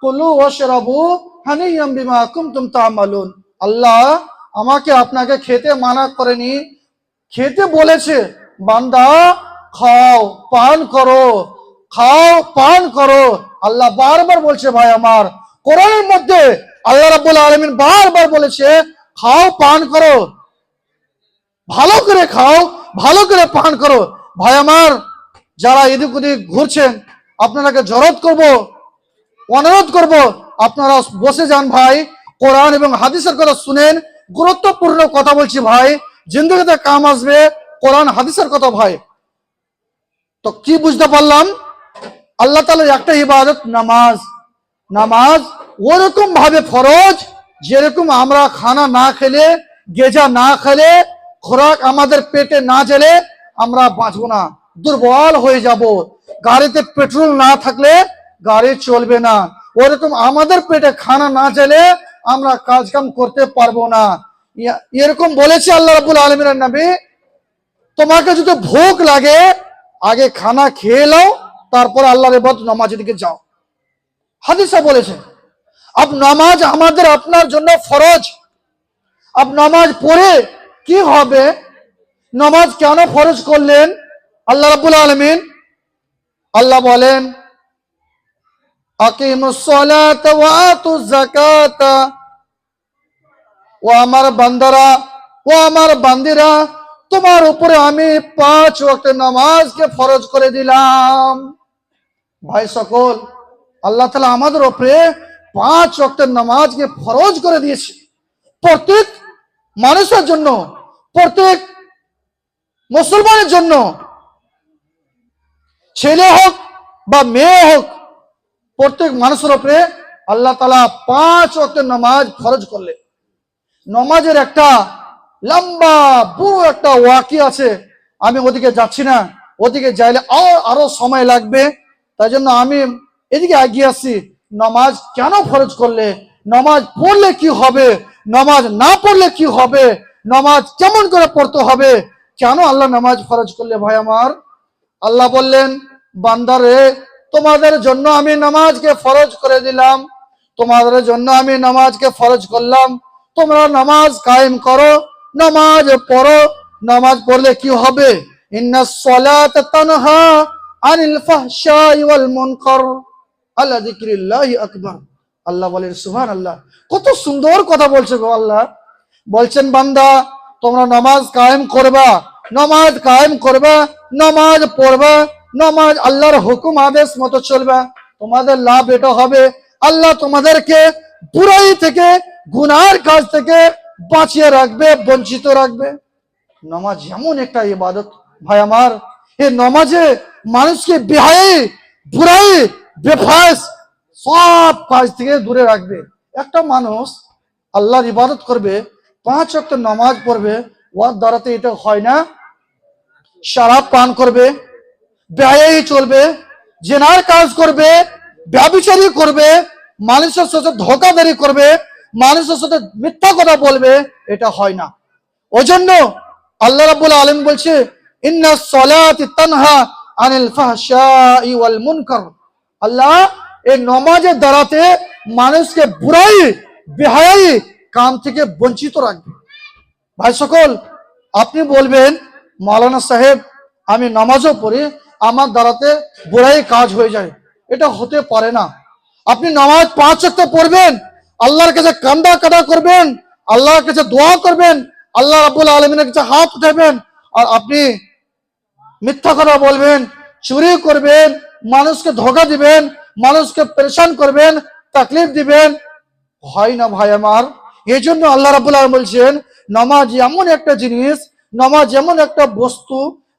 কুলু ওয়াশরাবু হানিয়াম বিমা কুনতুম তা'মালুন। আল্লাহ আমাকে আপনাকে খেতে মানা করেনি, খেতে বলেছে। বান্দা, খাও পান করো, খাও পান করো। আল্লাহ বারবার বলছে। ভাই আমার, কোরআনের মধ্যে আল্লাহ রাব্বুল আলামিন বারবার বলেছে, খাও পান করো, ভালো করে খাও, ভালো করে পান করো। ভাই আমার, যারা এদিক ওদিক ঘুরছেন, আপনারাকে অনুরোধ করব, আপনারা বসে যান ভাই, কোরআন এবং হাদিসের কথা শুনেন। গুরুত্বপূর্ণ কথা বলছি ভাই, জিন্দগিতে কাম আসবে কোরআন হাদিসের কথা ভাই। তো কি বুঝতে পারলাম? আল্লাহ তাআলার একটা ইবাদত নামাজ। নামাজ ওরকম ভাবে ফরজ যেরকম আমরা খানা না খেলে, গেজা না খেলে, খোরাক আমাদের পেটে না গেলে আমরা বাঁচবো না, দুর্বল হয়ে যাব। গাড়িতে পেট্রোল না থাকলে গাড়ি চলবে না, ওরকম আমাদের পেটে খানা না গেলে আমরা কাজ কাম করতে পারবো না। এরকম বলেছে আল্লাহ রাব্বুল আলামিনের নবী, তোমাকে যদি ভোক লাগে আগে খানা খেয়ে নাও, তারপর আল্লাহর ইবাদত নামাজের দিকে যাও। হাদিসে বলেছে। अब নামাজ আমাদের আপনার জন্য ফরজ। अब নামাজ পড়ে কি হবে? নামাজ কেন ফরজ করলেন আল্লাহ রাব্বুল আলামিন? আল্লাহ বলেন, আকিমুস সালাতা ওয়া আতুজ যাকাতা। ও আমার বান্দারা, ও আমার বান্দিরা, তোমার উপরে আমি 5 ওয়াক্ত নামাজকে ফরজ করে দিলাম। ভাই সকল, আল্লাহ তাআলা আমাদের উপরে 5 ওয়াক্তের নামাজকে ফরজ করে দিয়েছে। প্রত্যেক মানুষের জন্য, প্রত্যেক মুসলমানের জন্য, ছেলে হোক বা মেয়ে হোক, প্রত্যেক মানুষের উপরে আল্লাহ তাআলা 5 ওয়াক্তের নামাজ ফরজ করলেন। নামাজের একটা লম্বা বড় একটা ওয়াকি আছে, আমি ওদিকে যাচ্ছি না, ওদিকে যাইলে আরো সময় লাগবে, তাই জন্য আমি এদিকে এগিয়ে আসছি। নামাজ কেন ফরজ করলে? নামাজ পড়লে কি হবে? নামাজ না পড়লে কি হবে? নামাজ কেমন করে পড়তে হবে? কেন আল্লাহ নামাজ ফরজ করলে? ভাই আমার, আল্লাহ বললেন, বান্দারে, তোমাদের জন্য আমি নামাজকে ফরজ করে দিলাম, তোমাদের জন্য আমি নামাজকে ফরজ করলাম, তোমরা নামাজ কায়েম করো, নামাজ পড়ো। নামাজ পড়লে কি হবে? ইন্নাস সালাতা তানহা আনিল ফাহশাই ওয়াল মুনকার আলা যিকরিল্লাহি আকবার। আল্লাহ বলেন, সুবহানাল্লাহ। কত সুন্দর কথা বলছে গো আল্লাহ। বলছেন, বান্দা, তোমরা নামাজ কায়েম করবা, নামাজ কায়েম করবা, নামাজ পড়বা, নামাজ আল্লাহর হুকুম আদেশ মতো চলবা, তোমাদের লাভ এটা হবে, আল্লাহ তোমাদেরকে বুরাই থেকে, গুনার কাজ থেকে বাঁচিয়ে রাখবে, বঞ্চিত রাখবে। নামাজ এমন একটা ইবাদত ভাই আমার, এই নামাজে মানুষকে বেহাই, বুরাই, বেফাস সব কাজ থেকে দূরে রাখবে। একটা মানুষ আল্লাহর ইবাদত করবে, 5 ওয়াক্ত নামাজ পড়বে, ওর দ্বারাতে এটা হয় না। শরাব পান করবে, বেহাই চলবে, জেনার কাজ করবে, ব্যভিচারী করবে, মানুষের সাথে ধোঁকাধড়ি করবে, মানুষের সাথে মিথ্যা কথা বলবে, এটা হয় না। ওই জন্য আল্লাহ রাব্বুল আলামিন বলছে, ইন্নাস সালাতি তানহা আনিল ফাহশাই ওয়াল মুনকার। আল্লাহ এই নমাজের দ্বারাতে মানুষকে বুড়াই বেহায়াই কাম থেকে বঞ্চিত রাখবে। ভাই সকল, আপনি বলবেন মাওলানা সাহেব আমি নামাজও পড়ি, আমার দ্বারাতে বুড়াই কাজ হয়ে যায়, এটা হতে পারে না। আপনি নামাজ 5 ওয়াক্ত পড়বেন, আল্লাহর কাছে কান্দা কাটা করবেন, আল্লাহর কাছে দোয়া করবেন, আল্লাহ রাব্বুল আলামিনের কাছে হাত উঠাবেন, আর আপনি মিথ্যা কথা বলবেন, চুরি করবেন, মানুষকে ধোঁকা দিবেন, মানুষকে পরেশান করবেন, তাকলিফ দিবেন, হয় না ভাই আমার। এই জন্য আল্লাহ রাব্বুল আলামিন বলছেন নামাজ এমন একটা জিনিস, নামাজ এমন একটা বস্তু,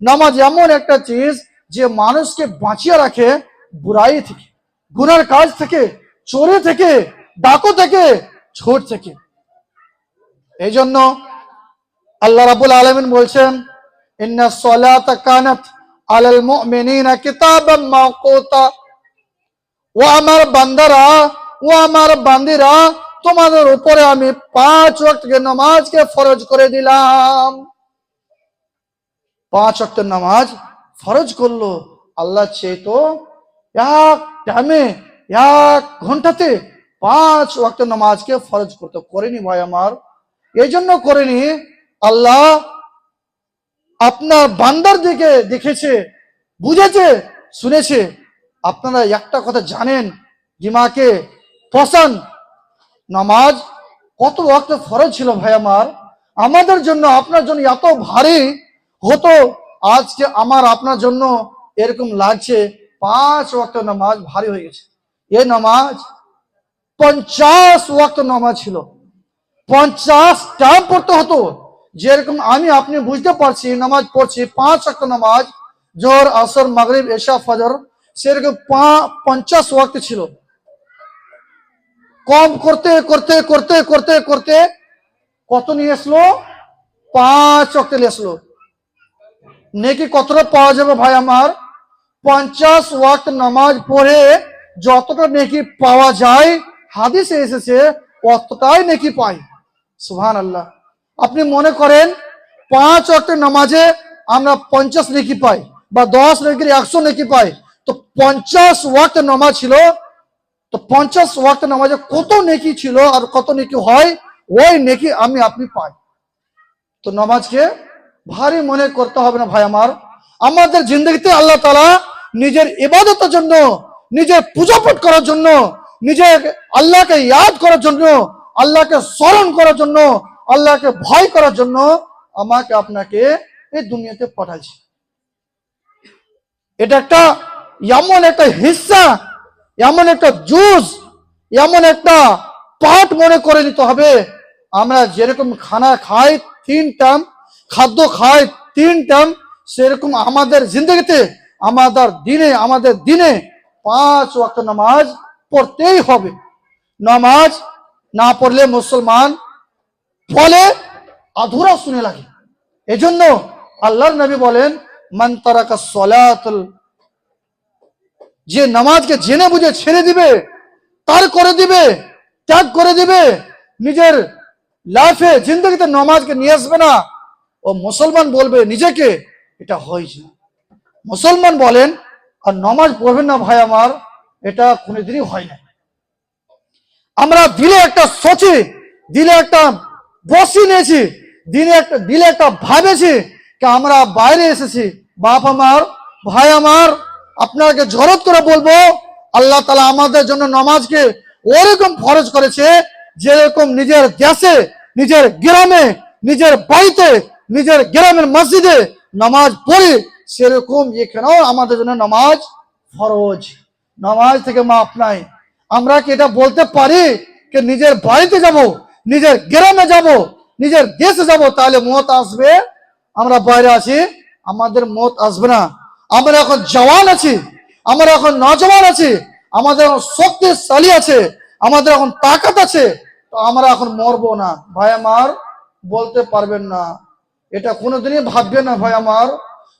নামাজ এমন একটা চিজ যে মানুষকে বাঁচিয়ে রাখে বুরাই থেকে, গুনার কাজ থেকে, চোরে থেকে, ডাকু থেকে, ছোট থেকে। এই জন্য আল্লাহ রাব্বুল আলামিন বলছেন ইন্নাস সালাতা কানাত আলাল মুমিনিনা কিতাবাম মাওকুতা, ও আমার বান্দারা, ও আমার বান্দিরা, তোমাদের উপরে আমি 5 ওয়াক্ত নামাজকে ফরজ করে দিলাম। 5 ওয়াক্ত নামাজ ফরজ করলো আল্লাহ, চেয়ে তো এক টাইমে 1 ঘন্টাতে 5 ওয়াক্ত নামাজকে ফরজ করতে করেনি ভাই আমার। এই জন্য করেনি, আল্লাহ আপনার বান্দার দিকে দেখেছে, বুঝেছে, শুনেছে। আপনারা একটা কথা জানেন, দিমাকে পছন্দ নামাজ কত ওয়াক্ত ফরজ ছিল ভাই আমার, আমাদের জন্য আপনার জন্য এত ভারী হতো, আজকে আমার আপনার জন্য এরকম লাগছে 5 ওয়াক্ত নামাজ ভারী হয়ে গেছে। এই নামাজ 50 ওয়াক্ত নামাজ ছিল, 50 টাইম পড়তে হতো। যেরকম আমি আপনি বুঝতে পারছি নামাজ পড়ছি 5 ওয়াক্ত নামাজ, জোহর আসর মাগরিব এশা ফজর, সেরকম 50 ওয়াক্ত ছিল। কম করতে করতে করতে করতে করতে কত নিয়ে আসলো? 5 ওয়াক্ত নিয়ে আসলো। নেকি কতটা পাওয়া যাবে ভাই আমার? 50 ওয়াক্ত নামাজ পড়ে যতটা নেকি পাওয়া যায় হাদিসে এসেছে অতটাই নেকি পাই। সুবহানাল্লাহ। আপনি মনে করেন 5 ওয়াক্ত নামাজে আমরা 50 নেকি পাই বা 10 নেকির 100 নেকি পাই, তো 50 ওয়াক্ত নামাজ ছিল, তো 50 ওয়াক্ত নামাজে কত নেকি ছিল আর কত নেকি হয়, ওই নেকি আমি আপনি পাই। তো নামাজকে ভারী মনে করতে হবে না ভাই আমার। আমাদের জিন্দগিতে আল্লাহ তাআলা নিজের ইবাদতের জন্য, নিজের পূজা পাঠ করার জন্য, নিজের আল্লাহকে ইয়াদ করার জন্য, আল্লাহকে স্মরণ করার জন্য, আল্লাহকে ভয় করার জন্য আমাকে আপনাকে এই দুনিয়াতে পাঠাইছে। এটা একটা এমন একটা হিস্সা, এমন একটা জুজ, এমন একটা পার্ট মনে করে নিতে হবে। আমরা যেরকম খানা খাই 3 টাইম, খাদ্য খাই 3 টাইম, সেরকম আমাদের জিন্দগিতে আমাদের দিনে 5 ওয়াক্ত নামাজ পড়তেই হবে। নামাজ না পড়লে মুসলমান বলে আধুরা শুনে লাগে। এজন্য আল্লাহর নবী বলেন মান তারাকা সালাতুল, যে নামাজকে জেনে বুঝে ছেড়ে দিবে, তার করে দিবে, ত্যাগ করে দিবে, নিজের লাইফে জিন্দগিতে নামাজকে নিয়ে আসবে না, ও মুসলমান বলবে নিজেকে, এটা হয়েছে মুসলমান বলেন আর নামাজ পড়বেন না ভাই আমার, এটা কোনোদিনই হয় না। আমরা দিলে একটা সোচি, দিলে একটা বসি নিয়েছি, দিলে একটা ভাবেছি যে আমরা বাইরে এসেছি। বাপ আমার, ভাই আমার, আপনাকে জরত করে বলবো আল্লাহ তাআলা আমাদের জন্য নামাজকে ওরকম ফরজ করেছে যেরকম নিজের দেশে, নিজের গ্রামে, নিজের বাড়িতে, নিজের গ্রামের মসজিদে নামাজ পড়ি, সেরকম এখানেও আমাদের জন্য নামাজ ফরজ। নামাজ থেকে মাপ নাই। আমরা কি এটা বলতে পারি যে নিজের বাড়িতে যাব, নিজের গ্রামে যাব, নিজের দেশে যাব তাহলে মত আসবে? আমরা বাইরে আছি, আমাদের মত আসবে না। আমরা এখন জওয়ান আছি, আমরা এখন নজওয়ান আছি, আমাদের এখন শক্তিশালী আছে, আমাদের এখন তাকাত আছে, তো আমরা এখন মরবো না। ভাই আমার বলতে পারবেন না, এটা কোনোদিনই ভাববেন না ভাই আমার।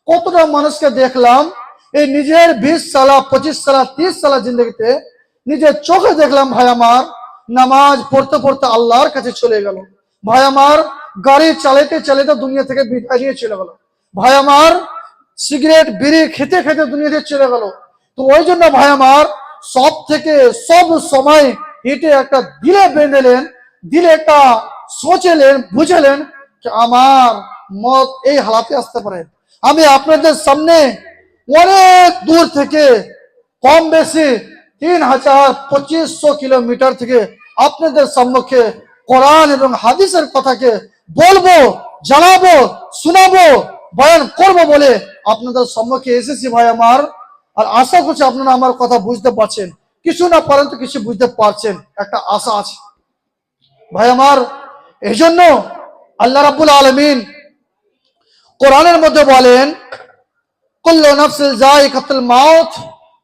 কতটা মানুষকে দেখলাম এই নিজের 20 সাল 25 সাল 30 সাল জিন্দগিতে নিজের চোখে দেখলাম ভাই আমার, নামাজ পড়তে পড়তে আল্লাহর কাছে চলে গেল। ভাই আমার গাড়ি চালাতে চালাতে দুনিয়া থেকে বিদায় নিয়ে চলে গেল। ভাই আমার সিগারেট বিড়ি খেতে খেতে দুনিয়া থেকে চলে গেল। তো ওই জন্য ভাই আমার সব থেকে সব সময় এটা একটা দিলে বেঁধেলেন, দিলে একটা সোচেলেন, বুঝেলেন যে আমার মত এই হালাতে আসতে পারে। আমি আপনাদের সামনে অনেক দূর থেকে, কম বেশি ৩,২৫০ কিলোমিটার থেকে আপনাদের সম্মুখে কোরআন এবং হাদিসের কথাকে বলবো, জানাবো, শোনাবো, বয়ান করবো বলে আপনাদের সম্মুখে এসেছি ভাই আমার। আর আশা করছি আপনারা আমার কথা বুঝতে পারছেন, কিছু না পারেন তো কিছু বুঝতে পারছেন, একটা আশা আছে ভাই আমার। এই জন্য আল্লাহ রাব্বুল আলামিন কোরআনের মধ্যে বলেন, কুল্লু নাফসিন যায়িকাতুল মাউত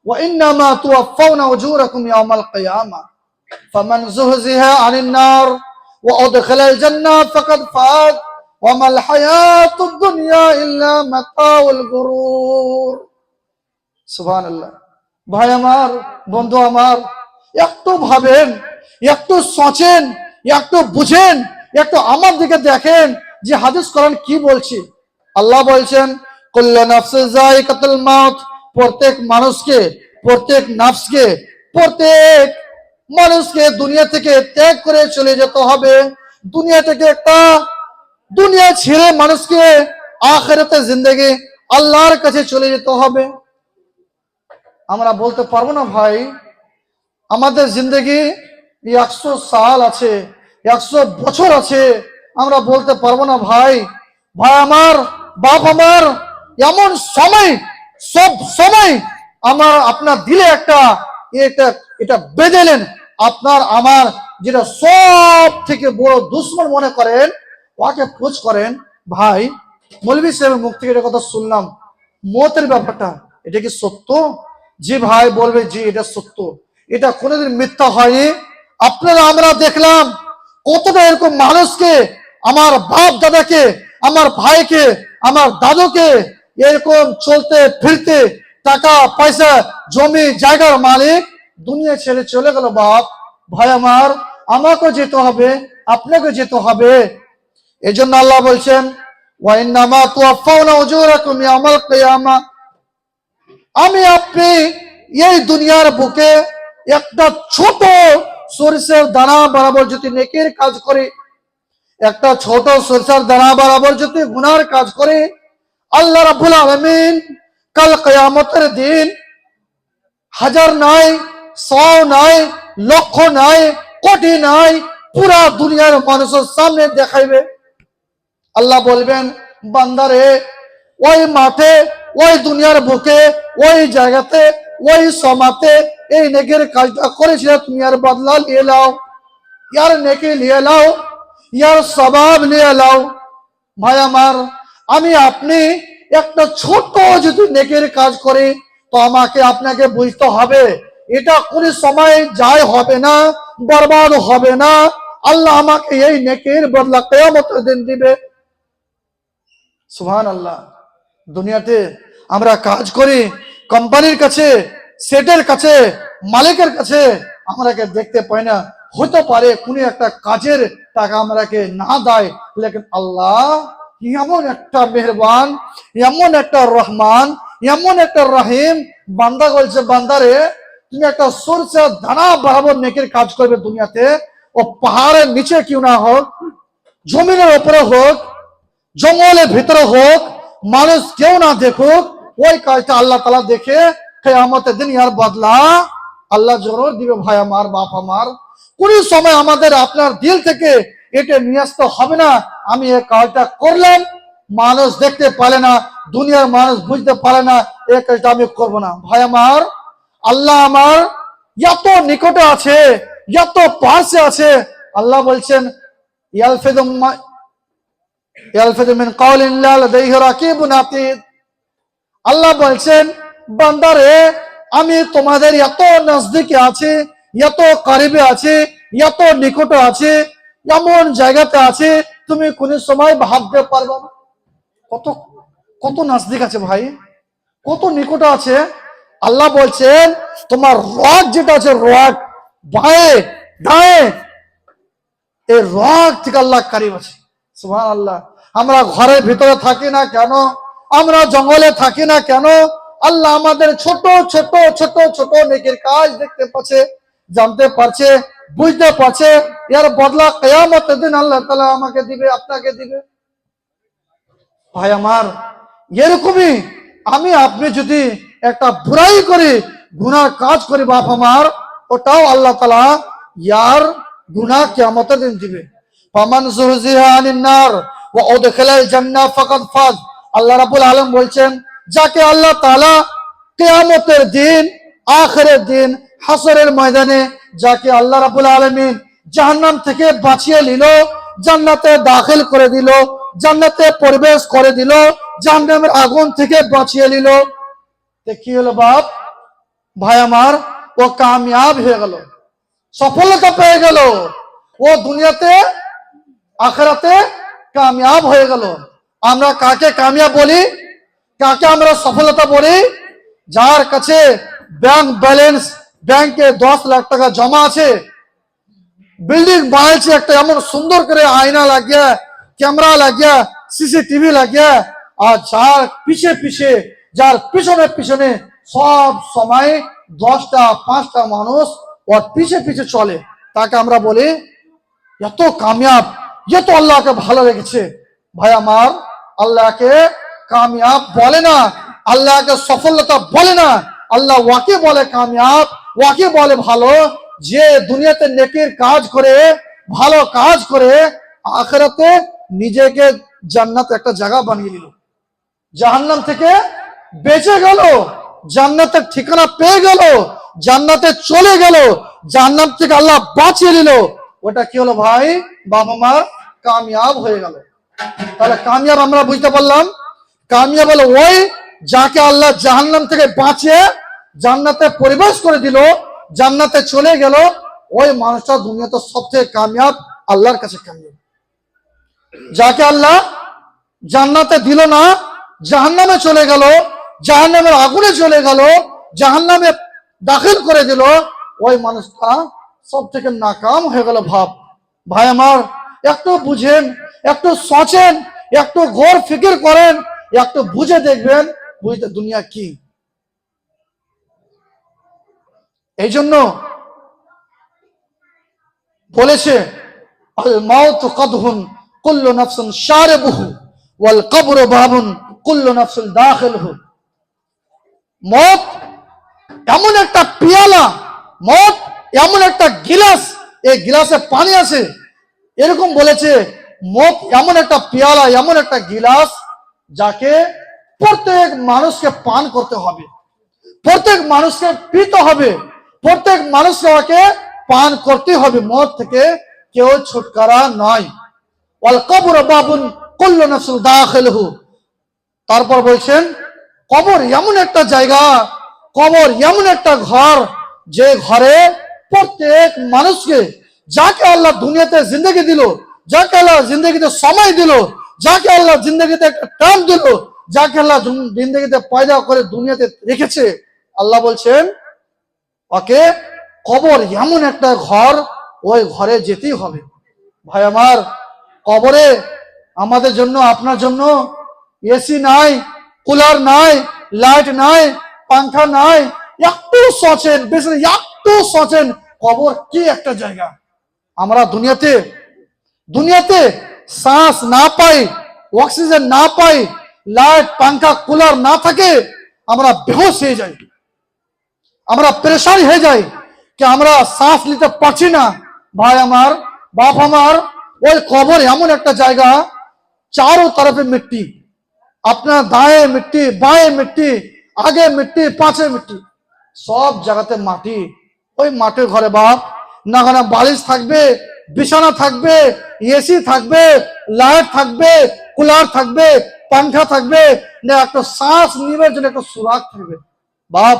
ওয়া ইন্নামা তুওয়াফাউনা উজুরাকুম ইয়াওমাল কিয়ামাহ ফামান যুহজিহা আনিন নার ওয়া উদখিলাল জান্নাহ ফাকাদ ফাজ ওয়া মাল হায়াতুদ দুনিয়া ইল্লা মাতাউল গুরুর। সুবহানাল্লাহ। ভাই আমার, বন্ধু আমার, একটু ভাবেন, একটু সোচেন, একটু বুঝেন, একটু আমার দিকে দেখেন যে হাদিস কোরআন কি বলছি। আল্লাহ বলছেন কুল্লু নাফসিন যায়িকাতুল মাউত, প্রত্যেক মানুষকে, প্রত্যেক নাফসকে, প্রত্যেক মানুষকে দুনিয়া থেকে ত্যাগ করে চলে যেতে হবে। দুনিয়া থেকে একটা, দুনিয়া ছেড়ে মানুষকে আখিরাতে জিন্দেগি আল্লাহর কাছে চলে যেতে হবে। আমরা বলতে পারবো না ভাই আমাদের জিন্দেগি 100 সাল আছে, 100 বছর আছে, আমরা বলতে পারবো না ভাই। ভাই আমার, বাপ আমার, এমন সময়, সব সময় আমার আপনার দিলে একটা এটা এটা বেঁধেলেন, আপনার আমার যেটা সব থেকে বড় দুশ্মন মনে করেন, ওকে খোঁজ করেন। ভাই মৌলভী সাহেবের মুখ থেকে এটা কথা শুনলাম, মতের ব্যাপারটা এটা কি সত্য? জি ভাই বলবে, জি এটা সত্য, এটা কোনোদিন মিথ্যা হয়নি। আপনারা আমরা দেখলাম কতটা এরকম মানুষকে, আমার বাপ দাদাকে, আমার ভাইকে, আমার দাদুকে, এরকম চলতে ফিরতে টাকা পয়সা জমি জায়গার মালিক দুনিয়া ছেড়ে চলে গেল। বাপ ভাই আমার, আমাকে যেতে হবে, আপনাকে যেতে হবে। এই জন্য আল্লাহ বলছেন ওয়া ইন্নামা তুওয়াফাউনা উজুরাকুম ইয়াওমাল কিয়ামাহ, আমি আপনি এই দুনিয়ার বুকে একটা ছোট সরিষার দানা বরাবর যদি নেকির কাজ করি, একটা ছোট সরিষার দানা বরাবর যদি গুনার কাজ করে, আল্লাহ রাব্বুল আলামিন কাল কিয়ামতের দিন হাজার নাই, 100 নাই, লক্ষ নাই, কোটি নাই, পুরা দুনিয়ার মানুষের সামনে দেখাইবে। আল্লাহ বলবেন বান্দারে, ওই মাঠে, ওই দুনিয়ার বুকে, ওই জায়গাতে, ওই সমাতে এই নেকের কাজটা করেছিলে, তুমি আর বদলা নিয়ে লাও, ইয়ার নেকি নিয়ে লাও, ইয়ার সবাব নিয়ে লাও। ভাই আমার, আমি আপনি একটা ছোট যদি নেকের কাজ করি, তো আমাকে আপনাকে বুঝতে হবে এটা কোন সময় যায় হবে না, বরবাদ হবে না। আল্লাহ আমাকে এই নেকের বদলা কিয়ামতের দিন দিবে। সুবহানাল্লাহ। দুনিয়াতে আমরা কাজ করি, কোম্পানির কাছে, সেটের কাছে, মালিকের কাছে আমরাকে দেখতে পাই না। হতে পারে কোন একটা কাজের টাকা আমরাকে না দেয়, লেকিন আল্লাহ এমন একটা মেহেরবান, এমন একটা রহমান, এমন একটা রহিম। বান্দা বলছে বান্দারে, তুমি একটা সরষে দানা বরাবর নেকের কাজ করবে দুনিয়াতে, ও পাহাড়ের নিচে কিউ না হোক, জমিনের উপরে হোক, জঙ্গলের ভিতরে হোক, মানুষ কেউ না দেখুক, ওই কাজটা আল্লাহ তাআলা দেখে কিয়ামতের দিন ইয়ার বদলা আল্লাহ জরুর দিবে। ভাই আমার, বাপ আমার, কোন সময় আমাদের আপনার দিল থেকে এটা নিয়ে আসতে হবে না আমি এই কাজটা করলাম, মানুষ দেখতে পারে না, দুনিয়ার মানুষ বুঝতে পারে না, এই কাজটা আমি করবো না। ভাই আমার, আল্লাহ আমার এত নিকটে আছে, এত পাশে আছে। আল্লাহ বলছেন ইয়ালফিযু মিন কাওলিন লা লাদাইহি রাকিবুন আতীদ। আল্লাহ বলছেন বান্দারে, আমি তোমাদের এত নজদিকে আছে, এত কারিবে আছে, এত নিকটে আছে, এমন জায়গাতে আছে তুমি কোন সময় ভাবতে পারবে না। কত কত নজদিক আছে ভাই, কত নিকটে আছে। আল্লাহ বলছেন তোমার রগ যেটা আছে, রগ বাঁয়ে ডায়ে, এই রগ থেকে আল্লাহ কারিব আছে। সুবহানাল্লাহ। আমরা ঘরের ভিতরে থাকি না কেন, আমরা জঙ্গলে থাকি না কেন, আল্লাহ আমাদের ছোট ছোট ছোট ছোট নেকির কাজ দেখতে পাচ্ছে, জানতে পারছে, বুঝতে পারছে। এর বদলা কিয়ামতের দিন আল্লাহ তাআলা আমাকে দিবে, আপনাকে দিবে। ভাই আমার, এরকমই আমি আপনি যদি একটা বুরাই করি, গুনাহ কাজ করি বাপ আমার, ওটাও আল্লাহ তাআলা ইয়ার গুনাহ কিয়ামতের দিন দিবে। ফামান যুহজিহা আনিন নার ওয়া উদখিলাল জান্নাহ ফাকাদ ফাজ। আল্লাহ রাব্বুল আলামিন বলছেন, যাকে আল্লাহ তাআলা কিয়ামতের দিন, আখিরের দিন, হাসরের ময়দানে যাকে আল্লাহ রাব্বুল আলামিন জাহান্নাম থেকে বাঁচিয়ে নিল, জান্নাতে দাখিল করে দিল, জান্নাতে প্রবেশ করে দিল, জাহান্নামের আগুন থেকে বাঁচিয়ে নিল, তে কি হলো বাপ? ভাই আমার, ও কামিয়াব হয়ে গেল, সফলতা পেয়ে গেল, ও দুনিয়াতে আখিরাতে কামিয়াব হয়ে গেল। আমরা কাকে কামিয়াব বলি? কাকে আমরা সফলতা বলি? যার কাছে ব্যাংক ব্যালেন্স, ব্যাংকে 10 লাখ টাকা জমা আছে, বিল্ডিং বানাইছে একটা এমন সুন্দর করে আয়না লাগিয়ে, ক্যামেরা লাগিয়ে, সিসিটিভি লাগিয়ে, আর যার পিছে পিছে, যার পিছনে পিছনে সব সময় 10টা 5টা মানুষ ওর পিছে পিছে চলে, তাকে আমরা বলি এত কামিয়াব, এ তো আল্লাহকে ভালো লেগেছে। ভাই আমার, আল্লাহকে কামিয়াব বলে না, আল্লাহকে সফলতা বলে না। আল্লাহ ওয়াকে বলে কামিয়াব, ওয়াকে বলে ভালো, যে দুনিয়াতে নেকির কাজ করে, ভালো কাজ করে, আখিরাতে নিজেকে জান্নাতে একটা জায়গা বানিয়ে নিল, জাহান্নাম থেকে বেঁচে গেল, জান্নাতের ঠিকানা পেয়ে গেল, জান্নাতে চলে গেল, জাহান্নাম থেকে আল্লাহ বাঁচিয়ে নিল। ওটা কি হলো ভাই? বাবা মা কামিয়াব হয়ে গেল। তাহলে কামিয়াব আমরা বুঝতে পারলাম, কামিয়াব হলো ওই যাকে আল্লাহ জাহান্নাম থেকে বাঁচিয়ে জান্নাতে প্রবেশ করে দিল, জান্নাতে চলে গেল, ওই মানুষটা দুনিয়াতে সবথেকে কামিয়াব, আল্লাহর কাছে কামিয়াব। যাকে আল্লাহ জান্নাতে দিল না, জাহান্নামে চলে গেল, জাহান্নামের আগুনে চলে গেল, জাহান্নামে দাখিল করে দিল, ওই মানুষটা সব থেকে নাকাম হয়ে গেল। ভাই আমার, একটু বুঝেন, একটু সোচেন, একটু গৌর ফিকির করেন, একটু বুঝে দেখবেন বুঝতে দুনিয়া কি। এই জন্য বলেছে, আল মাউত কাদহুন কুল্লু নাফসিন শারিবুহু ওয়াল কবরু বাবুন কুল্লু নাফসিন দাখিলহু। মত এমন একটা পিয়ালা, মত এমন একটা গিলাস, এই গিলাসে পানি আছে, এরকম বলেছে, মত এমন একটা পিয়ালা, এমন একটা গিলাস, যাকে প্রত্যেক মানুষকে পান করতে হবে, প্রত্যেক মানুষকে পিতে হবে, প্রত্যেক মানুষকে ওকে পান করতে হবে, মত থেকে কেউ ছুটকারা নয়। ওয়াল কবর বাবুন কুল্লু নাফসিন দাখিলহু। তারপর বলছেন, কবর এমন একটা জায়গা, কবর এমন একটা ঘর, যে ঘরে প্রত্যেক মানুষকে, যাকে আল্লাহ দুনিয়াতে জিন্দগি দিল, যাকে আল্লাহ জিন্দগিতে সময় দিল, যাকে আল্লাহ জিন্দগিতে একটা টাইম দিল, যাকে আল্লাহ জিন্দগিতে পয়দা করে দুনিয়াতে রেখেছে, আল্লাহ বলছেন ওকে কবর এমন একটা ঘর, ওই ঘরে যেতেই হবে। ভাই আমার, কবরে আমাদের জন্য, আপনার জন্য এসি নাই, কুলার নাই, লাইট নাই, পাংখা নাই। একটু সোচেন, বেশি একটু সোচেন, কবর কি একটা জায়গা। আমরা দুনিয়াতে শ্বাস না পাই, অক্সিজেন না পাই, লাইট পাংখা কুলার না থাকে, আমরা বেहोश হয়ে যাই, আমরা পরেশান হয়ে যাই, कि আমরা শ্বাস নিতে পারছি না। ভাই আমার, বাপ আমার, ওই কবর এমন একটা জায়গা, चारों तरफ मिट्टी, আপনার দায়ে মিट्टी, বায়ে মিट्टी, আগে মিट्टी, পাঁচে মিट्टी, সব জায়গাতে মাটি। ওই মাটির ঘরে বাপ না কোনো বালিশ থাকবে, বিছানা থাকবে, এসি থাকবে, লাইট থাকবে, কুলার থাকবে, পাংখা থাকবে না, একটা শ্বাস নিবার জন্য একটা সুরাগ থাকবে। বাপ,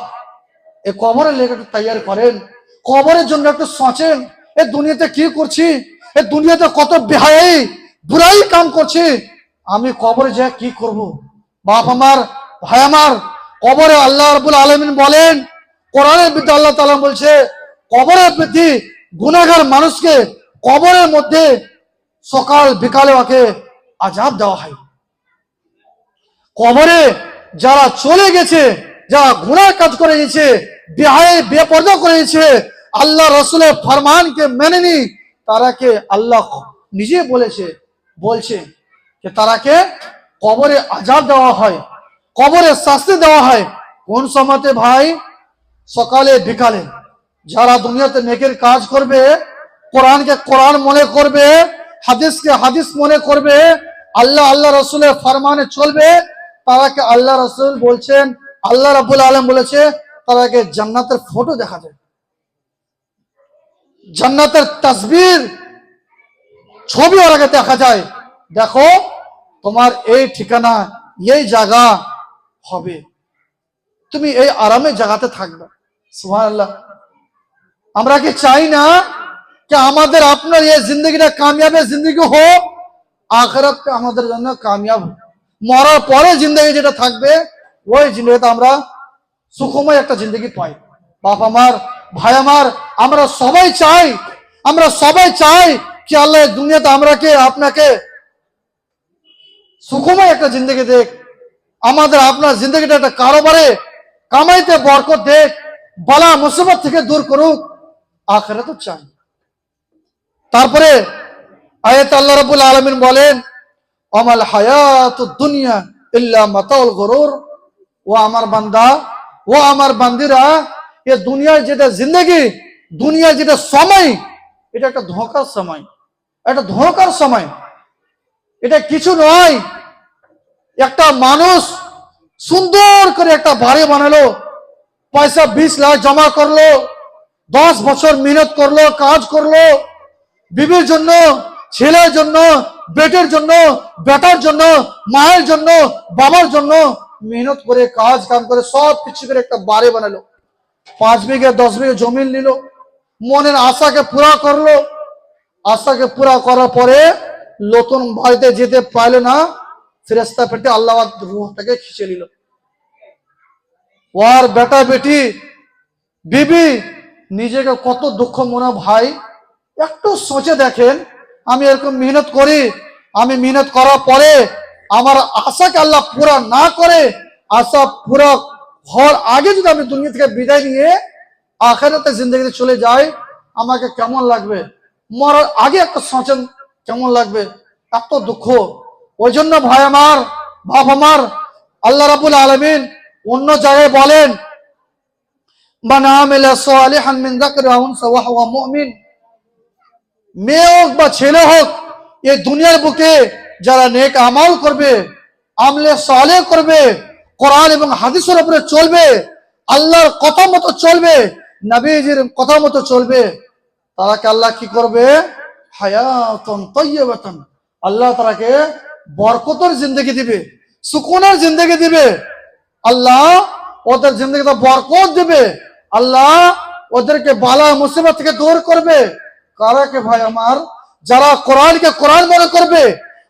এই কবরের লেগে একটু তৈরি করেন, কবরের জন্য একটু সোচেন, এ দুনিয়াতে কি করছি, এ দুনিয়াতে কত বেহায়াই বুরাই কাম করছি, আমি কবরে যা কি করব। বাপ আমার, ভাই আমার, কবরে আল্লাহ রাব্বুল আলামিন বলেন, কোরআনের মধ্যে আল্লাহ তাআলা বলছে, কবরের প্রতি গুনাহগার মানুষকে কবরের মধ্যে সকাল বিকালে ওকে আযাব দেওয়া হয়। কবরে যারা চলে গেছে যারা গুনাহ কাজ করে গেছে, বেপরদা করে গেছে, আল্লাহ রসুলের ফরমানকে মেনেনি, তারাকে আল্লাহ নিজে বলছে যে তারাকে কবরে আযাব দেওয়া হয়, কবরে শাস্তি দেওয়া হয়। কোন সময়তে ভাই? সকালে বিকালে। যারা দুনিয়াতে নেকের কাজ করবে, কোরআনকে কোরআন মনে করবে, হাদিসকে হাদিস মনে করবে, আল্লাহ রসুলের ফরমানে চলবে, তারাকে আল্লাহ রসুল বলছেন, আল্লাহ রাব্বুল আলামিন বলেছে, তারাকে জান্নাতের ফটো দেখা যায়, জান্নাতের তাসবির ছবি ওরাকে দেখা যায়। দেখো তোমার এই ঠিকানা, এই জায়গা হবে, তুমি এই আরামের জায়গাতে থাকবে। সুবহানাল্লাহ। আমরা কি চাই না যে আমাদের আপনার এই জিন্দগিটা কামিয়াবের জিন্দগি হোক, আখিরাত আমাদের জন্য কামিয়াব হোক। মরার পরে জিন্দগি যেটা থাকবে, ওই জিন্দগিতে আমরা সুখময় একটা জিন্দগি পাই। বাপ আমার, ভাই আমার, আমরা সবাই চাই কি আল্লাহ দুনিয়াতে আপনাকে সুখময় একটা জিন্দগি দেখ, আমাদের আপনার জিন্দগিটা একটা কারোবারে কামাইতে বরকত দেখ, বালা মুসিবত থেকে দূর করুক, আখিরাত চাই। তারপরে আয়াত আল্লাহ রাব্বুল আলামিন বলেন, আমাল হায়াতুদ দুনিয়া ইল্লা মাতাউল গুরুর। ও আমার বান্দা, ও আমার বান্দিরা, এ দুনিয়ার যেটা জিন্দগি, দুনিয়ার যেটা সময়, এটা একটা ধোঁকার সময়, একটা ধোঁকার সময়। এটা কিছু নয়। একটা মানুষ সুন্দর করে একটা বাড়ি বানালো, পয়সা 20 লাখ জমা করলো, 10 বছর মেহনত করলো, কাজ করলো, বিবির জন্য, ছেলের জন্য, বেটের জন্য, বেটার জন্য, মায়ের জন্য, বাবার জন্য মেহনত করে কাজ কাম করে সব কিছু করে একটা বাড়ি বানালো, 5 বিঘে 10 বিঘে জমি নিল, মনের আশাকে পুরা করলো। আশাকে পুরা করার পরে নতুন বাড়িতে যেতে পারলো না, ফেরেশতা পেটে আল্লাহ রূহটাকে খিঁচে নিল। ওর বেটা বেটি বিবি নিজেকে কত দুঃখ মনে। ভাই একটু সোচে দেখেন, আমি এরকম মেহনত করি, আমি মেহনত করার পরে আমার আশাকে আল্লাহ পুরা না করে, আশা পুরা হওয়ার আগে যদি আমি দুনিয়া থেকে বিদায় নিয়ে আখিরাতে জিন্দগিতে চলে যাই, আমাকে কেমন লাগবে? মরার আগে একটা সোচেন কেমন লাগবে, এত দুঃখ। ওই জন্য ভাই আমার, বাপ আমার, আল্লাহ রাব্বুল আলামিন অন্য জায়গায় বলেন, মান আমিলা সালিহান মিন যাকরিন আও উনসা ওয়া হুয়া মুমিন। মেয়ে হোক বা ছেলে হোক, এই দুনিয়ার বুকে যারা নেক আমল করবে, আমলে সালেহ করবে, কোরআন এবং হাদিসের উপরে চলবে, আল্লাহর কথা মতো চলবে, নবীজির কথা মতো চলবে, তারাকে আল্লাহ কি করবে? হায়াতুন তাইয়্যিবাতুন। আল্লাহ তারাকে বরকতের জিন্দগি দিবে, সুকুনের জিন্দগি দিবে। আল্লাহ ওদের জিন্দগিতে বরকত দিবে। আল্লাহ ওদেরকে বালা মুসিবত থেকে দূর করবে। কারাকে ভাই আমার? যারা কোরআনকে কোরআন মনে করবে,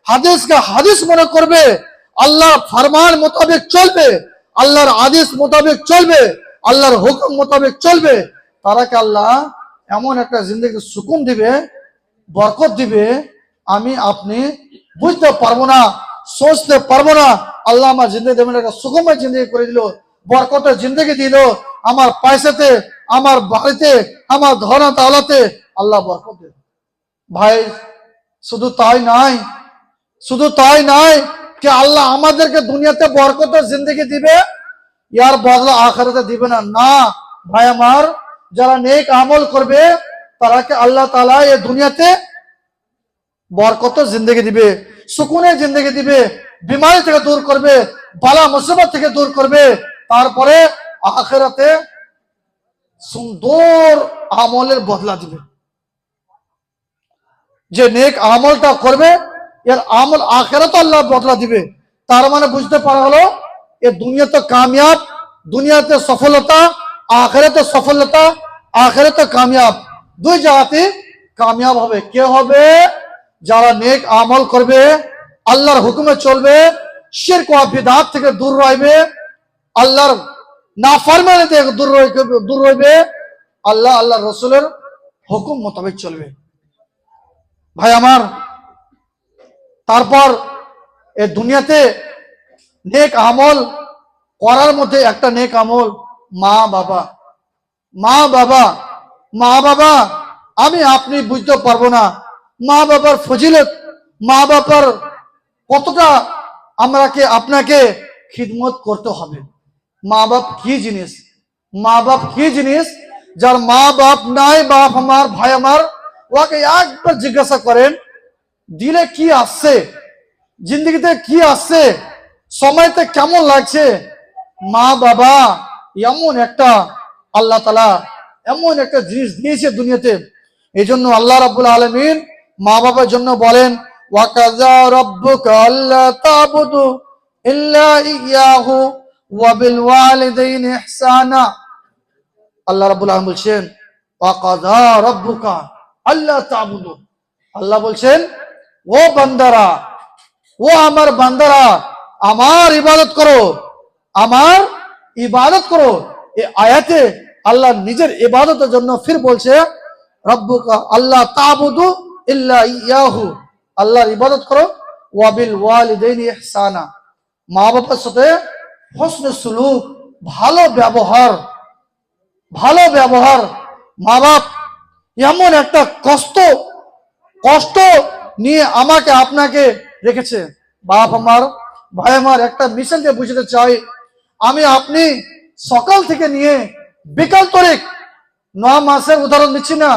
হাদিসকে হাদিস মনে করবে, আল্লাহর ফরমান মোতাবেক চলবে, আল্লাহর আদেশ মোতাবেক চলবে, আল্লাহর হুকুম মোতাবেক চলবে, তারাকে আল্লাহ এমন একটা জিন্দগিতে সুকুন দিবে, বরকত দিবে, আমি আপনি বুঝতে পারবো না, সোচতে পারবো না। আল্লাহ আমার জিন্দগি দেবেন, একটা সুখময় জিন্দগি করে দিল, বরকতের জিন্দগি দিল। আমার পয়সাতে, আমার বাড়িতে, আমার ধরা তাওলাতে আল্লাহ বরকত দিল। ভাই শুধু তাই নয় কি আল্লাহ আমাদেরকে দুনিয়াতে বরকতের জিন্দগি দিবে, ইয়ার বদলা আখিরাতে দিবে না। না ভাই আমার, যারা নেক আমল করবে তারাকে আল্লাহ তাআলা এই দুনিয়াতে বরকতের জিন্দগি দিবে, সুকুনের জিন্দগি দিবে, বিমারি থেকে দূর করবে, বালা মুসিবত থেকে দূর করবে। তারপরে আখিরাতে সুন্দর আমলের বদলা দিবে। যে নেক আমলটা করবে, এর আমল আখিরাতে আল্লাহ বদলা দিবে। তার মানে বুঝতে পারা হলো, এ দুনিয়াতে কামিয়াব, দুনিয়াতে সফলতা, আখিরাতে সফলতা, আখিরাতে কামিয়াব, দুই জায়গাতে কামিয়াব হবে। কে হবে? যারা নেক আমল করবে, আল্লাহর হুকুমে চলবে, শিরক ওয়া বিদআত থেকে দূর রইবে, আল্লাহর নাফরমানি থেকে দূর রইবে, আল্লাহর রাসূলের হুকুম মোতাবেক চলবে। ভাই আমার, তারপর এই দুনিয়াতে নেক আমল করার মধ্যে একটা নেক আমল মা বাবা। মা বাবা, মা বাবা, আমি আপনি বুঝতে পারবো না মা বাবার ফজিলত, মা বাবার কতটা আমরাকে আপনাকে খিদমত করতে হবে। মা বাপ কি জিনিস, মা বাপ কি জিনিস, যার মা বাপ নাই, বাপ আমার, ভাই আমার, ওকে একবার জিজ্ঞাসা করেন দিলে কি আসছে, জিন্দগিতে কি আসছে, সময়তে কেমন লাগছে। মা বাবা এমন একটা, আল্লাহ তাআলা এমন একটা জিনিস দিয়েছে দুনিয়াতে। এই জন্য আল্লাহ রাব্বুল আলামিন মা বাবার জন্য বলেন ওয়াকাযা রাব্বুকা আল্লা তা'বুদু ইল্লা ইয়াহু ওয়া বিল ওয়ালিদাইনি ইহসানা। আল্লাহ রাব্বুল আলামিন বলছেন ওয়াকাযা রাব্বুকা আল্লা তা'বুদু, আল্লাহ বলছেন ও বান্দারা, ও আমার বান্দারা, আমার ইবাদত করো, আমার ইবাদত করো। এই আয়াতে আল্লাহ নিজের ইবাদতের জন্য ফির বলছে রব্বুকা আল্লাহ তা'বুদু ইল্লা ইয়াহু, আল্লাহর ইবাদত করো, ওয়া বিল ওয়ালিদাইনি ইহসানা, মা বাবার সাথে হসনে সুলুক, ভালো ব্যবহার, ভালো ব্যবহার। মা বাপ এমন একটা কষ্ট নিয়ে আমাকে আপনাকে রেখেছে। বাপ আমার, ভাই আমার, একটা মিশন দিয়ে বুঝতে চাই, আমি আপনি সকাল থেকে নিয়ে বিকাল তরিক, 9 মাসের উদাহরণ দিচ্ছি না,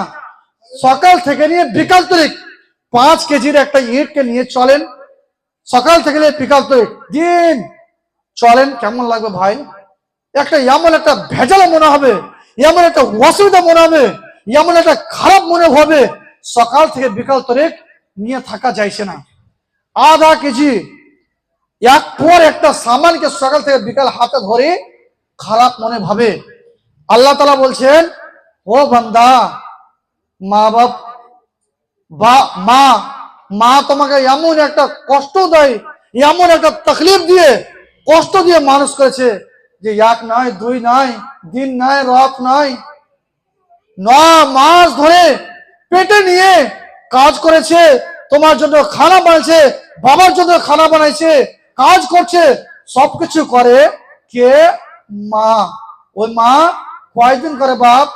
সকাল থেকে নিয়ে বিকাল তরিক 5 কেজির একটা ইটকে নিয়ে চলেন, সকাল থেকে নিয়ে বিকাল তরিক দিন চলেন, কেমন লাগবে ভাই? একটা এমন একটা ভেজাল মনে হবে, এমন একটা অসুবিধা মনে হবে, এমন একটা খারাপ মনে হবে, সকাল থেকে বিকাল তরিক নিয়ে থাকা যাইছে না। আধা কেজি এক পর একটা সামানকে সকাল থেকে বিকাল হাতে ধরে খারাপ মনে ভাবে। আল্লাহ তাআলা বলছেন ও বান্দা, মা বাপ বা মা মা তোমাকে এমন একটা কষ্ট দেয়, এমন একটা তকলিফ দিয়ে, কষ্ট দিয়ে মানুষ করেছে যে এক নাই, দুই নাই, দিন নাই, রাত নাই, 9 মাস ধরে পেটে নিয়ে কাজ করেছে, তোমার জন্য খানা বানাইছে, বাবার জন্য খানা বানাইছে, কাজ করছে, সবকিছু করে কে? মা। ওই মা কয়দিন করে বাপ?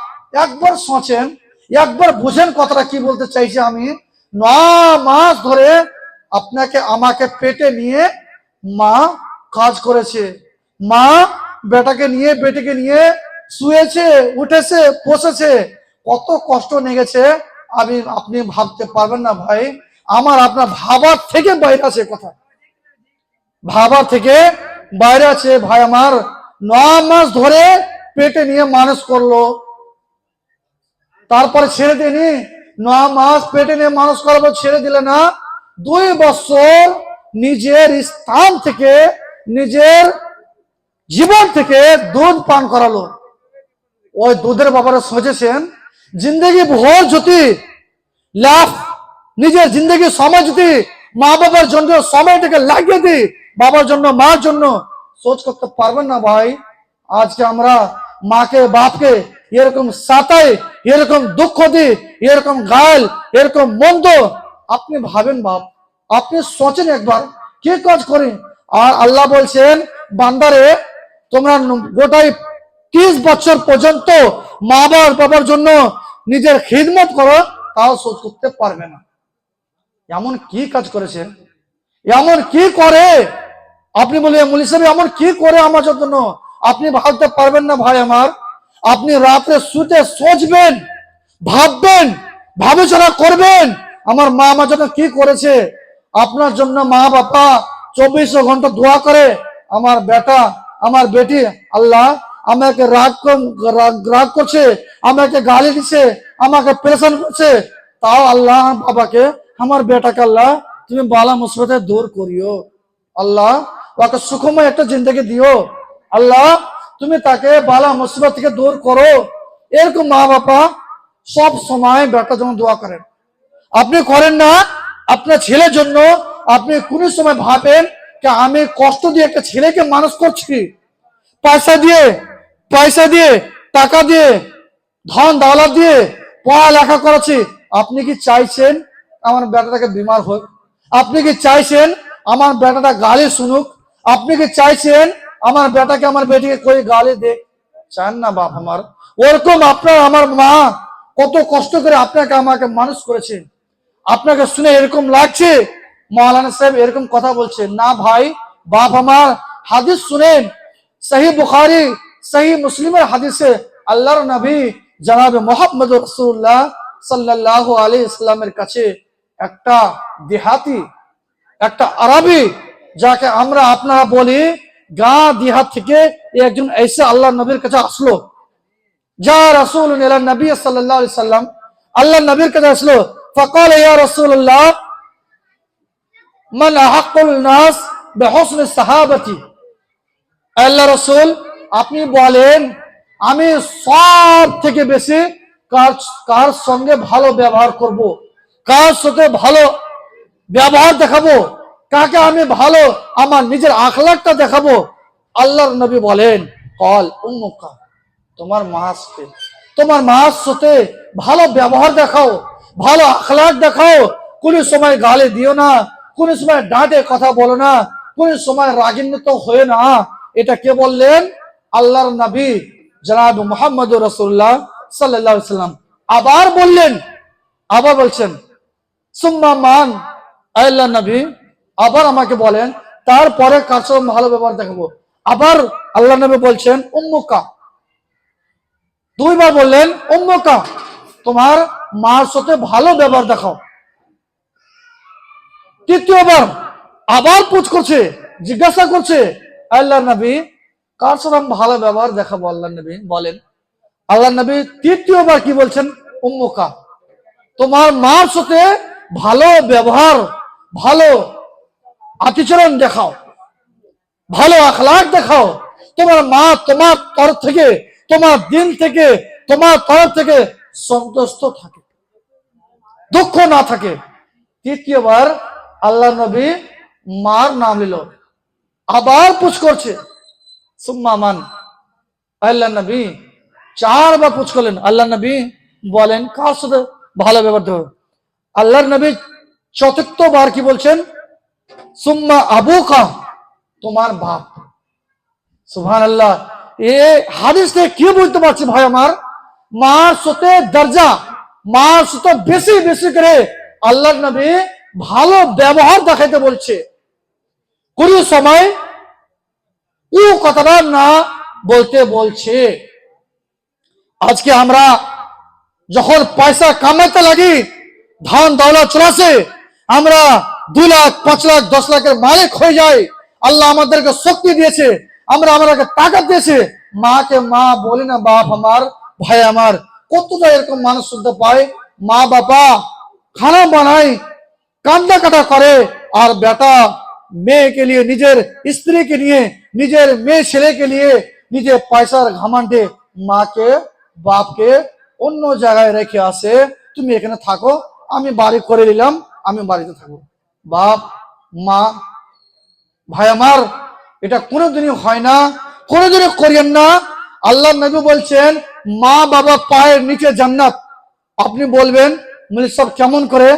একবার সোচেন, একবার বুঝেন কথাটা কি বলতে চাইছি আমি। 9 মাস ধরে আপনাকে আমাকে পেটে নিয়ে মা কাজ করেছে, মা বেটাকে নিয়ে বেটিকে নিয়ে শুয়েছে, উঠেছে, বসেছে, কত কষ্ট নেগেছে আপনি ভাবতে পারবেন না ভাই। আমার আপনার ভাবার থেকে বাইরে আছে কথা, ভাবার থেকে বাইরে আছে ভাই আমার। 9 মাস ধরে পেটে নিয়ে মানুষ করলো, তারপরে ছেড়ে দিনি। 9 মাস পেটে নিয়ে মানুষ করবো, ছেড়ে দিলে না। 2 বছর নিজের স্থান থেকে, নিজের জীবন থেকে দুধ পান করালো। ওই দুধের ব্যাপারে সোচেছেন? জিন্দগি ভোর যদি লাভ, নিজের জিন্দগি সময় যদি মা বাবার জন্য সময়টাকে লাগিয়ে দিই, বাবার জন্য, মার জন্য, সোচ করতে পারবেন না ভাই। আজকে আমরা মাকে বাপকে এরকম সাতাই, এরকম দুঃখ দিই, এরকম গাল, এরকম মন্দ। আপনি ভাবেন বাপ, আপনি সোচেন একবার কি কাজ করি। আর আল্লাহ বলছেন বান্দারে তোমরা গোটাই 30 বছর পর্যন্ত মা বাবার জন্য নিজের খিদমত করো, তাও শোধ করতে পারবে না। এমন কি কাজ করেছে, এমন কি করে? আপনি বলে মৌলভী সাহেব এমন কি করে আমার জন্য? আপনি ভাবতে পারবেন না ভাই আমার। আপনি রাতে শুতে সোচবেন, ভাববেন, ভাবিচারা করবেন আমার মা আমার জন্য কি করেছে। আপনার জন্য মা বাবা 24 ঘন্টা দোয়া করে, আমার বেটা, আমার বেটি, আল্লাহ আমাকে রাগ করছে, আমাকে গালি দিচ্ছে, আমাকে পেরেশান করছে, তাও আল্লাহ বাবাকে, আমার বেটাকে আল্লাহ তুমি বালা মুসিবতে দূর করিও, আল্লাহ ওকে সুখময় একটা জিন্দগি দিও, আল্লাহ তুমি তাকে বালা মুসিবত থেকে দূর করো। এরকম মা বাবা সব সময় বেটার জন্য দোয়া করেন। আপনি করেন না? আপনার ছেলের জন্য আপনি কোন সময় ভাবেন যে আমি কষ্ট দিয়ে একটা ছেলেকে মানুষ করছি, পয়সা দিয়ে, টাকা দিয়ে, ধন দৌলত দিয়ে পড়ালেখা করাচ্ছি, আপনি কি চাইছেন আমার বেটাটাকে বিমার হোক? আপনি কি চাইছেন আমার বেটাটা গালি শুনুক? আপনি কি চাইছেন আমার বেটাকে আমার বেটিকে কই গালি দেখ, চান না বাপ আমার। ওরকম আপনার আমার মা কত কষ্ট করে আপনাকে আমাকে মানুষ করেছে, আপনাকে শুনে এরকম লাগছে মৌলানা সাহেব এরকম কথা বলছে না ভাই। বাপ আমার, হাদিস শুনেন, সহি বুখারী সহি মুসলিমের হাদিসে আল্লাহর নবী জনাবে মুহাম্মদ রাসূলুল্লাহ সাল্লাল্লাহু আলাইহি ইসলামের কাছে একটা দেহাতি, একটা আরবি, যাকে আমরা আপনারা বলি গা দেহাত থেকে একজন এসে আল্লাহ নবীর কাছে আসলো। যা রাসূল ইলা নবী সাল্লাল্লাহু আলাইহি সাল্লাম, আল্লাহ নবীর কাছে আসলো। ফাকাল ইয়া রাসূলুল্লাহ মান আহাক্কুল নাস বিহুসনি সাহাবাতি, আল্লাহ রাসূল আপনি বলেন আমি সব থেকে বেশি কার সঙ্গে ভালো ব্যবহার করব, কার সাথে ভালো ব্যবহার দেখাবো, কাকে আমি ভালো আমার নিজের আখলাকটা দেখাবো। আল্লাহর নবী বলেন কল উম্মুকা, তোমার মার সাথে, তোমার মার সাথে ভালো ব্যবহার দেখাও, ভালো আখলাক দেখাও। কোন সময় গালি দিও না, কোন সময় ডাঁটে কথা বলো না, কোন সময় রাগান্বিত হয়ে না। এটা কে বললেন? আল্লাহর নবী জনাব মুহাম্মদ রাসূলুল্লাহ সাল্লাল্লাহু আলাইহি সাল্লাম। আবার বললেন, আবার বলছেন সুম্মা মান, আল্লাহ নবী আবার আমাকে বলেন তারপরে কার সঙ্গে ভালো ব্যবহার দেখাবো। আবার আল্লাহ নবী বলছেন উম্মুকা, দুইবার বললেন উম্মুকা, তোমার মার সাথে ভালো ব্যবহার দেখাও। তৃতীয়বার আবার পুছ করছে, জিজ্ঞাসা করছে আল্লাহ নবী কার সাথে ভালো ব্যবহার দেখাবো। আল্লাহ নবী বলেন, আল্লাহ নবী তৃতীয়বার কি বলছেন? উম্মুকা, তোমার মার সাথে ভালো ব্যবহার, ভালো আচরণ দেখাও, ভালো আখলাক দেখাও। তোমার মা তোমার তরফ থেকে, তোমার দিন থেকে, তোমার তরফ থেকে সন্তুষ্ট থাকে, দুঃখ না থাকে। তৃতীয়বার আল্লাহ নবী মার নাম নিল, আবার পুছ করছে সুম্মা মান, আল্লাহ নবী চারবার পুছ করলেন। আল্লাহ নবী বলেন কার সাথে ভালো ব্যবহার দেবো। আল্লাহর নবী চতুর্থবার কি বলছেন? সুম্মা আবুকা, তোমার বাপ। সুবহানাল্লাহ। এ হাদিস থেকে কি বুঝতে পারছি ভাই আমার, মার সাথে দরজা, মার সাথে বেশি বেশি করে আল্লাহর নবী ভালো ব্যবহার দেখাইতে বলছে। কোন সময় ও কথাটা না বলতে বলছে। আজকে আমরা যখন পয়সা কামাইতে লাগি, ধন দৌলত চলাছে, আমরা 2 লাখ 5 লাখ 10 লাখের মালিক হয়ে যাই। আল্লাহ আমাদেরকে শক্তি দিয়েছে, আমরা আমাদেরকে তাকাত দিয়েছে, মাকে মা বলি না বাপ আমার, ভাই আমার। কতটা এরকম মানুষ শুনতে পায়, মা বাবা খানা বানায়, কান্দা কাটা করে, আর বেটা মেয়েকে নিয়ে, নিজের স্ত্রীকে নিয়ে, নিজের মেয়ে ছেলেকে নিয়ে নিজের পয়সার ঘামান্ডে মাকে বাপকে অন্য জায়গায় রেখে আসে। তুমি এখানে থাকো, আমি বাড়ি করে নিলাম, আমি বাড়িতে থাকবো। বাপ মা ভাই আমার, এটা কোনোদিনই হয় না, কোনোদিনই করিয়েন না। আল্লাহ নবী বলছেন মা বাবা পায়ের নিচে জান্নাত। আপনি বলবেন মানে সব কেমন করে?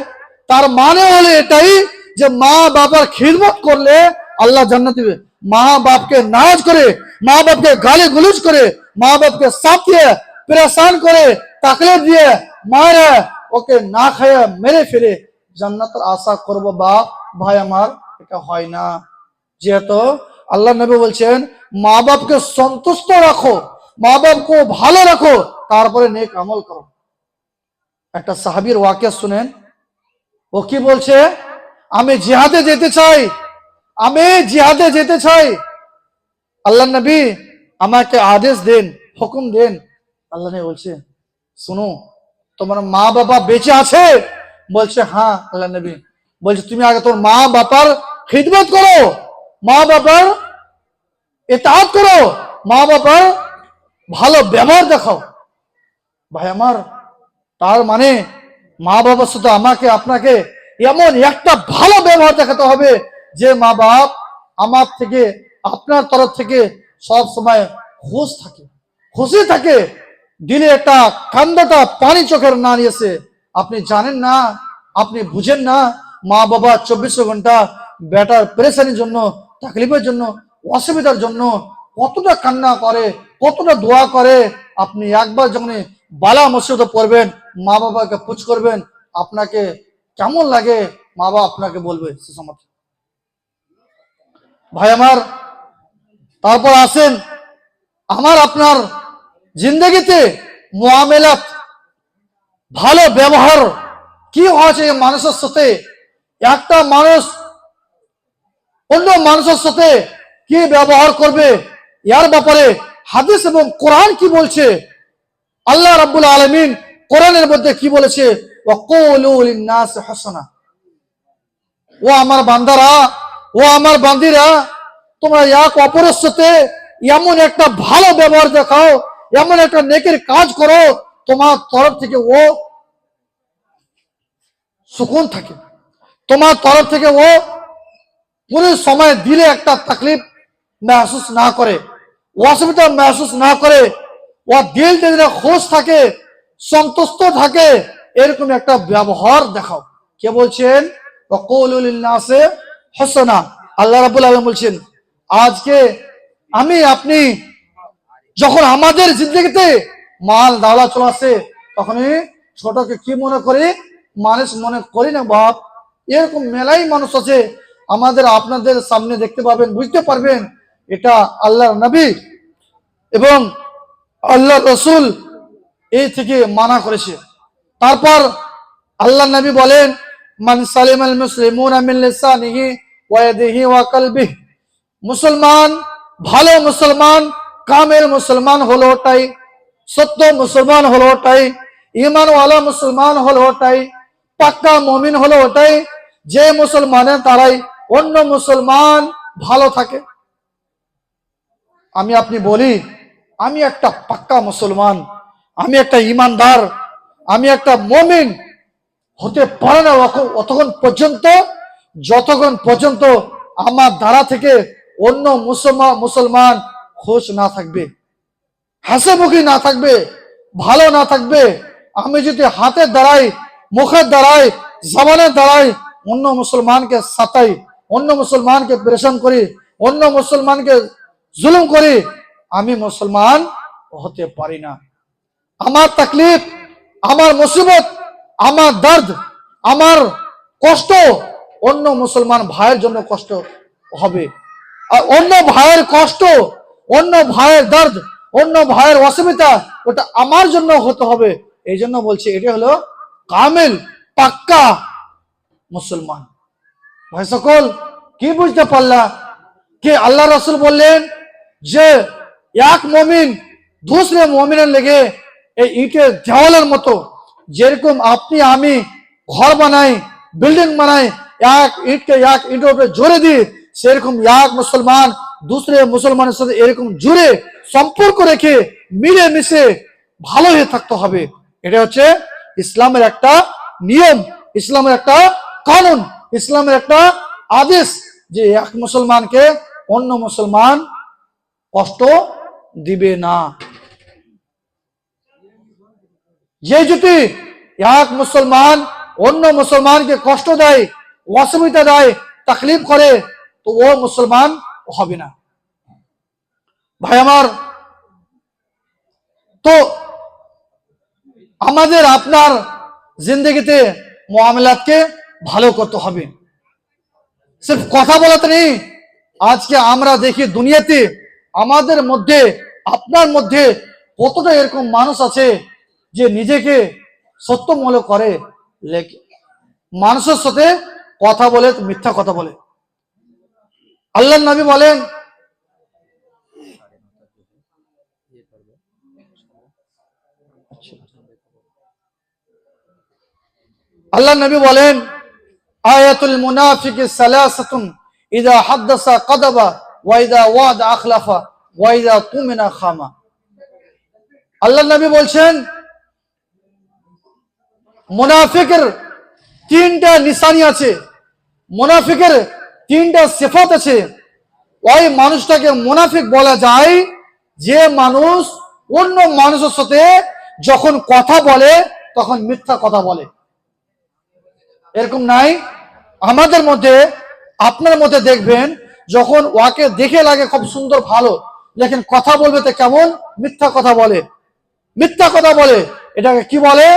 তার মানে হলো এটাই যে মা বাবার খিদমত করলে আল্লাহ জান্নাত দিবে। মা বাপকে নারাজ করে, মা বাপকে গালি গুলুজ করে, মা বাপকে সাপ দিয়ে পরেশান করে, তাকলিফ দিয়ে মারে, ওকে না খায় মেরে ফেলে জান্নাতের আশা করবো বাপ ভাই আমার, এটা হয় না। যেহেতু আল্লাহ নবী বলছেন মা বাপকে সন্তুষ্ট রাখো, মা বাপকে ভালো রাখো, তারপরে নেক আমল করো। একটা সাহাবীর ওয়াকিয়া শুনেন, ও কি বলছে? আমি জিহাদে যেতে চাই, আমি জিহাদে যেতে চাই, আল্লাহ নবী আমাকে আদেশ দেন, হুকুম দেন। আল্লাহ নবী বলছে শুনো, তোমার মা বাবা বেঁচে আছে? বলছে হ্যাঁ। আল্লাহ নবী বলছে তুমি আগে তোমার মা বাবার খিদমত করো, মা বাবার ইতাআত করো, মা বাবার ভালো ব্যবহার দেখাও। ভাই আমার, তার মানে মা বাবার সাথে আমাকে আপনাকে এমন একটা ভালো ব্যবহার দেখাতে হবে যে মা বাপ আমার থেকে, আপনার তরফ থেকে সব সময় খুশ থাকে, খুশি থাকে, দিলে একটা কান্দাটা পানি চোখের না নিয়েছে। আপনি জানেন না, আপনি বুঝেন না, মা বাবা 24 ঘন্টা বেটার পেরেশানির জন্য, তাকলিফের জন্য, অসুবিধার জন্য কতটা কান্না করে, কতটা দোয়া করে। আপনি একবার যখন বালা মুসিবতে পড়বেন, মা বাবাকে পুছ করবেন, আপনাকে কেমন লাগে মা বাবা আপনাকে বলবে সুসমাত। ভাই আমার, তারপর আসেন আমার আপনার জিন্দগিতে মুআমেলাত, ভালো ব্যবহার কি হয়েছে মানুষের সাথে। একটা মানুষ অন্য মানুষের সাথে কি ব্যবহার করবে, ইয়ার ব্যাপারে হাদিস এবং কোরআন কি বলছে। আল্লাহ রাব্বুল আলামিন কোরআনের মধ্যে কি বলেছে, ওয়াকুলু লিন-নাস হাসানা। ও আমার বান্দারা, ও আমার বান্দিরা, তোমরা এক অপরের সাথে এমন একটা ভালো ব্যবহার দেখাও, এমন একটা নেকের কাজ করো, তোমার তরফ থেকে ও সুকুন থাকে, তোমার তরফ থেকে ও পুরো সময় দিলে একটা তকলিফ महसूस না করে, অসুবিধা महसूस না করে, ও দিল থেকে খুশ থাকে, সন্তুষ্ট থাকে, এরকম একটা ব্যবহার দেখাও। কে বলছেন? ওয়াকুলু লিন-নাসি হাসানা। আল্লাহ রাব্বুল আলামিন বলছেন, আজকে আমি আপনি যখন আমাদের জিন্দগিতে মাল দাওলা চলে আসে, তখনই ছোটকে কি মনে করি, মানুষ মনে করি না বাপ। এরকম মেলাই মানুষ আছে, আমাদের আপনাদের সামনে দেখতে পাবেন, বুঝতে পারবেন এটা আল্লাহর নবী এবং আল্লাহ রসুল এই থেকে মানা করেছে। তারপর আল্লাহ নবী বলেন, মান সালিমাল মুসলিমুনা মিন লিসানিহি ওয়া ইয়াদিহি ওয়া কলবিহি। মুসলমান, ভালো মুসলমান, কামেল মুসলমান হলো ওটাই, সত্য মুসলমান হলো ওটাই, ঈমানওয়ালা মুসলমান হলো ওটাই, পাক্কা মুমিন হলো ওটাই, যে মুসলমানের দ্বারাই অন্য মুসলমান ভালো থাকে। আমি আপনি বলি আমি একটা পাক্কা মুসলমান, আমি একটা ঈমানদার, আমি একটা মুমিন হতে পারে না অতক্ষণ পর্যন্ত যতক্ষণ পর্যন্ত আমার দ্বারা থেকে অন্য মুসলমান খুশ না থাকবে, হাসিমুখী না থাকবে, ভালো না থাকবে। আমি যদি হাতের দ্বারাই, মুখের দ্বারাই, জবানের দ্বারাই অন্য মুসলমানকে সাতাই, অন্য মুসলমানকে পরেশান করি, অন্য মুসলমানকে জুলুম করি, আমি মুসলমান হতে পারি না। আমার তকলিফ, আমার মুসিবত, আমার দর্দ, আমার কষ্ট অন্য মুসলমান ভাইয়ের জন্য কষ্ট হবে। আর অন্য ভাইয়ের কষ্ট, অন্য ভাইয়ের দর্দ, অন্য ভাইয়ের অসুবিধা ওটা আমার জন্য হতে হবে। এই জন্য বলছি এটা হলো কামিল পাক্কা মুসলমান। ভাই সকল কি বুঝতে পারলা कि अल्लाह रसूल বললেন যে এক মুমিন दूसरे মুমিনের লেগে এই ইটের দেওয়ালের মতো। যেরকম আপনি আমি ঘর বানাই, বিল্ডিং বানাই, এক ইটকে এক ইটের উপরে জোরে দিই, সেরকম এক মুসলমান दूसरे মুসলমানের সাথে এরকম জুড়ে সম্পর্ক রেখে মিলে মিশে ভালো হয়ে থাকতে হবে। এটা হচ্ছে ইসলামের একটা নিয়ম, ইসলামের একটা কানুন, ইসলামের একটা আদেশ যে এক মুসলমানকে অন্য মুসলমান কষ্ট দিবে না। যে যদি এক মুসলমান অন্য মুসলমানকে কষ্ট দেয়, অসুবিধা দেয়, তকলিফ করে, তো ও মুসলমান হবে না। ভাই আমার, তো আমাদের আপনার জিন্দগিতে মুআমালাতকে ভালো করতে হবে। सिर्फ কথা বলাতে নেই। আজকে আমরা দেখি দুনিয়াতে আমাদের মধ্যে, আপনার মধ্যে কতটা এরকম মানুষ আছে যে নিজেকে সত্য মনে করে, মানুষের সাথে কথা বলে মিথ্যা কথা বলে। আল্লাহর নবী বলেন, আল্লাহর নবী বলেন, আয়াতুল মুনাফিক সালাসাতুন ইযা হাদাসা কাযাবা ওয়া ইযা ওয়াদা আখলাফা ওয়া ইযা তুমিনা খামা। আল্লাহর নবী বলছেন মুনাফিকের তিনটা নিশানি আছে, মুনাফিকের তিনটা সিফাত আছে। ওই মানুষটাকে মুনাফিক বলা যায় যে মানুষ অন্য মানুষের সাথে যখন কথা বলে তখন মিথ্যা কথা বলে। এরকম নাই আমাদের মধ্যে, আপনার মধ্যে দেখবেন যখন ওকে দেখে লাগে খুব সুন্দর ভালো, লেকিন কথা বলবে তো কেমন? মিথ্যা কথা বলে, মিথ্যা কথা বলে। এটাকে কি বলে?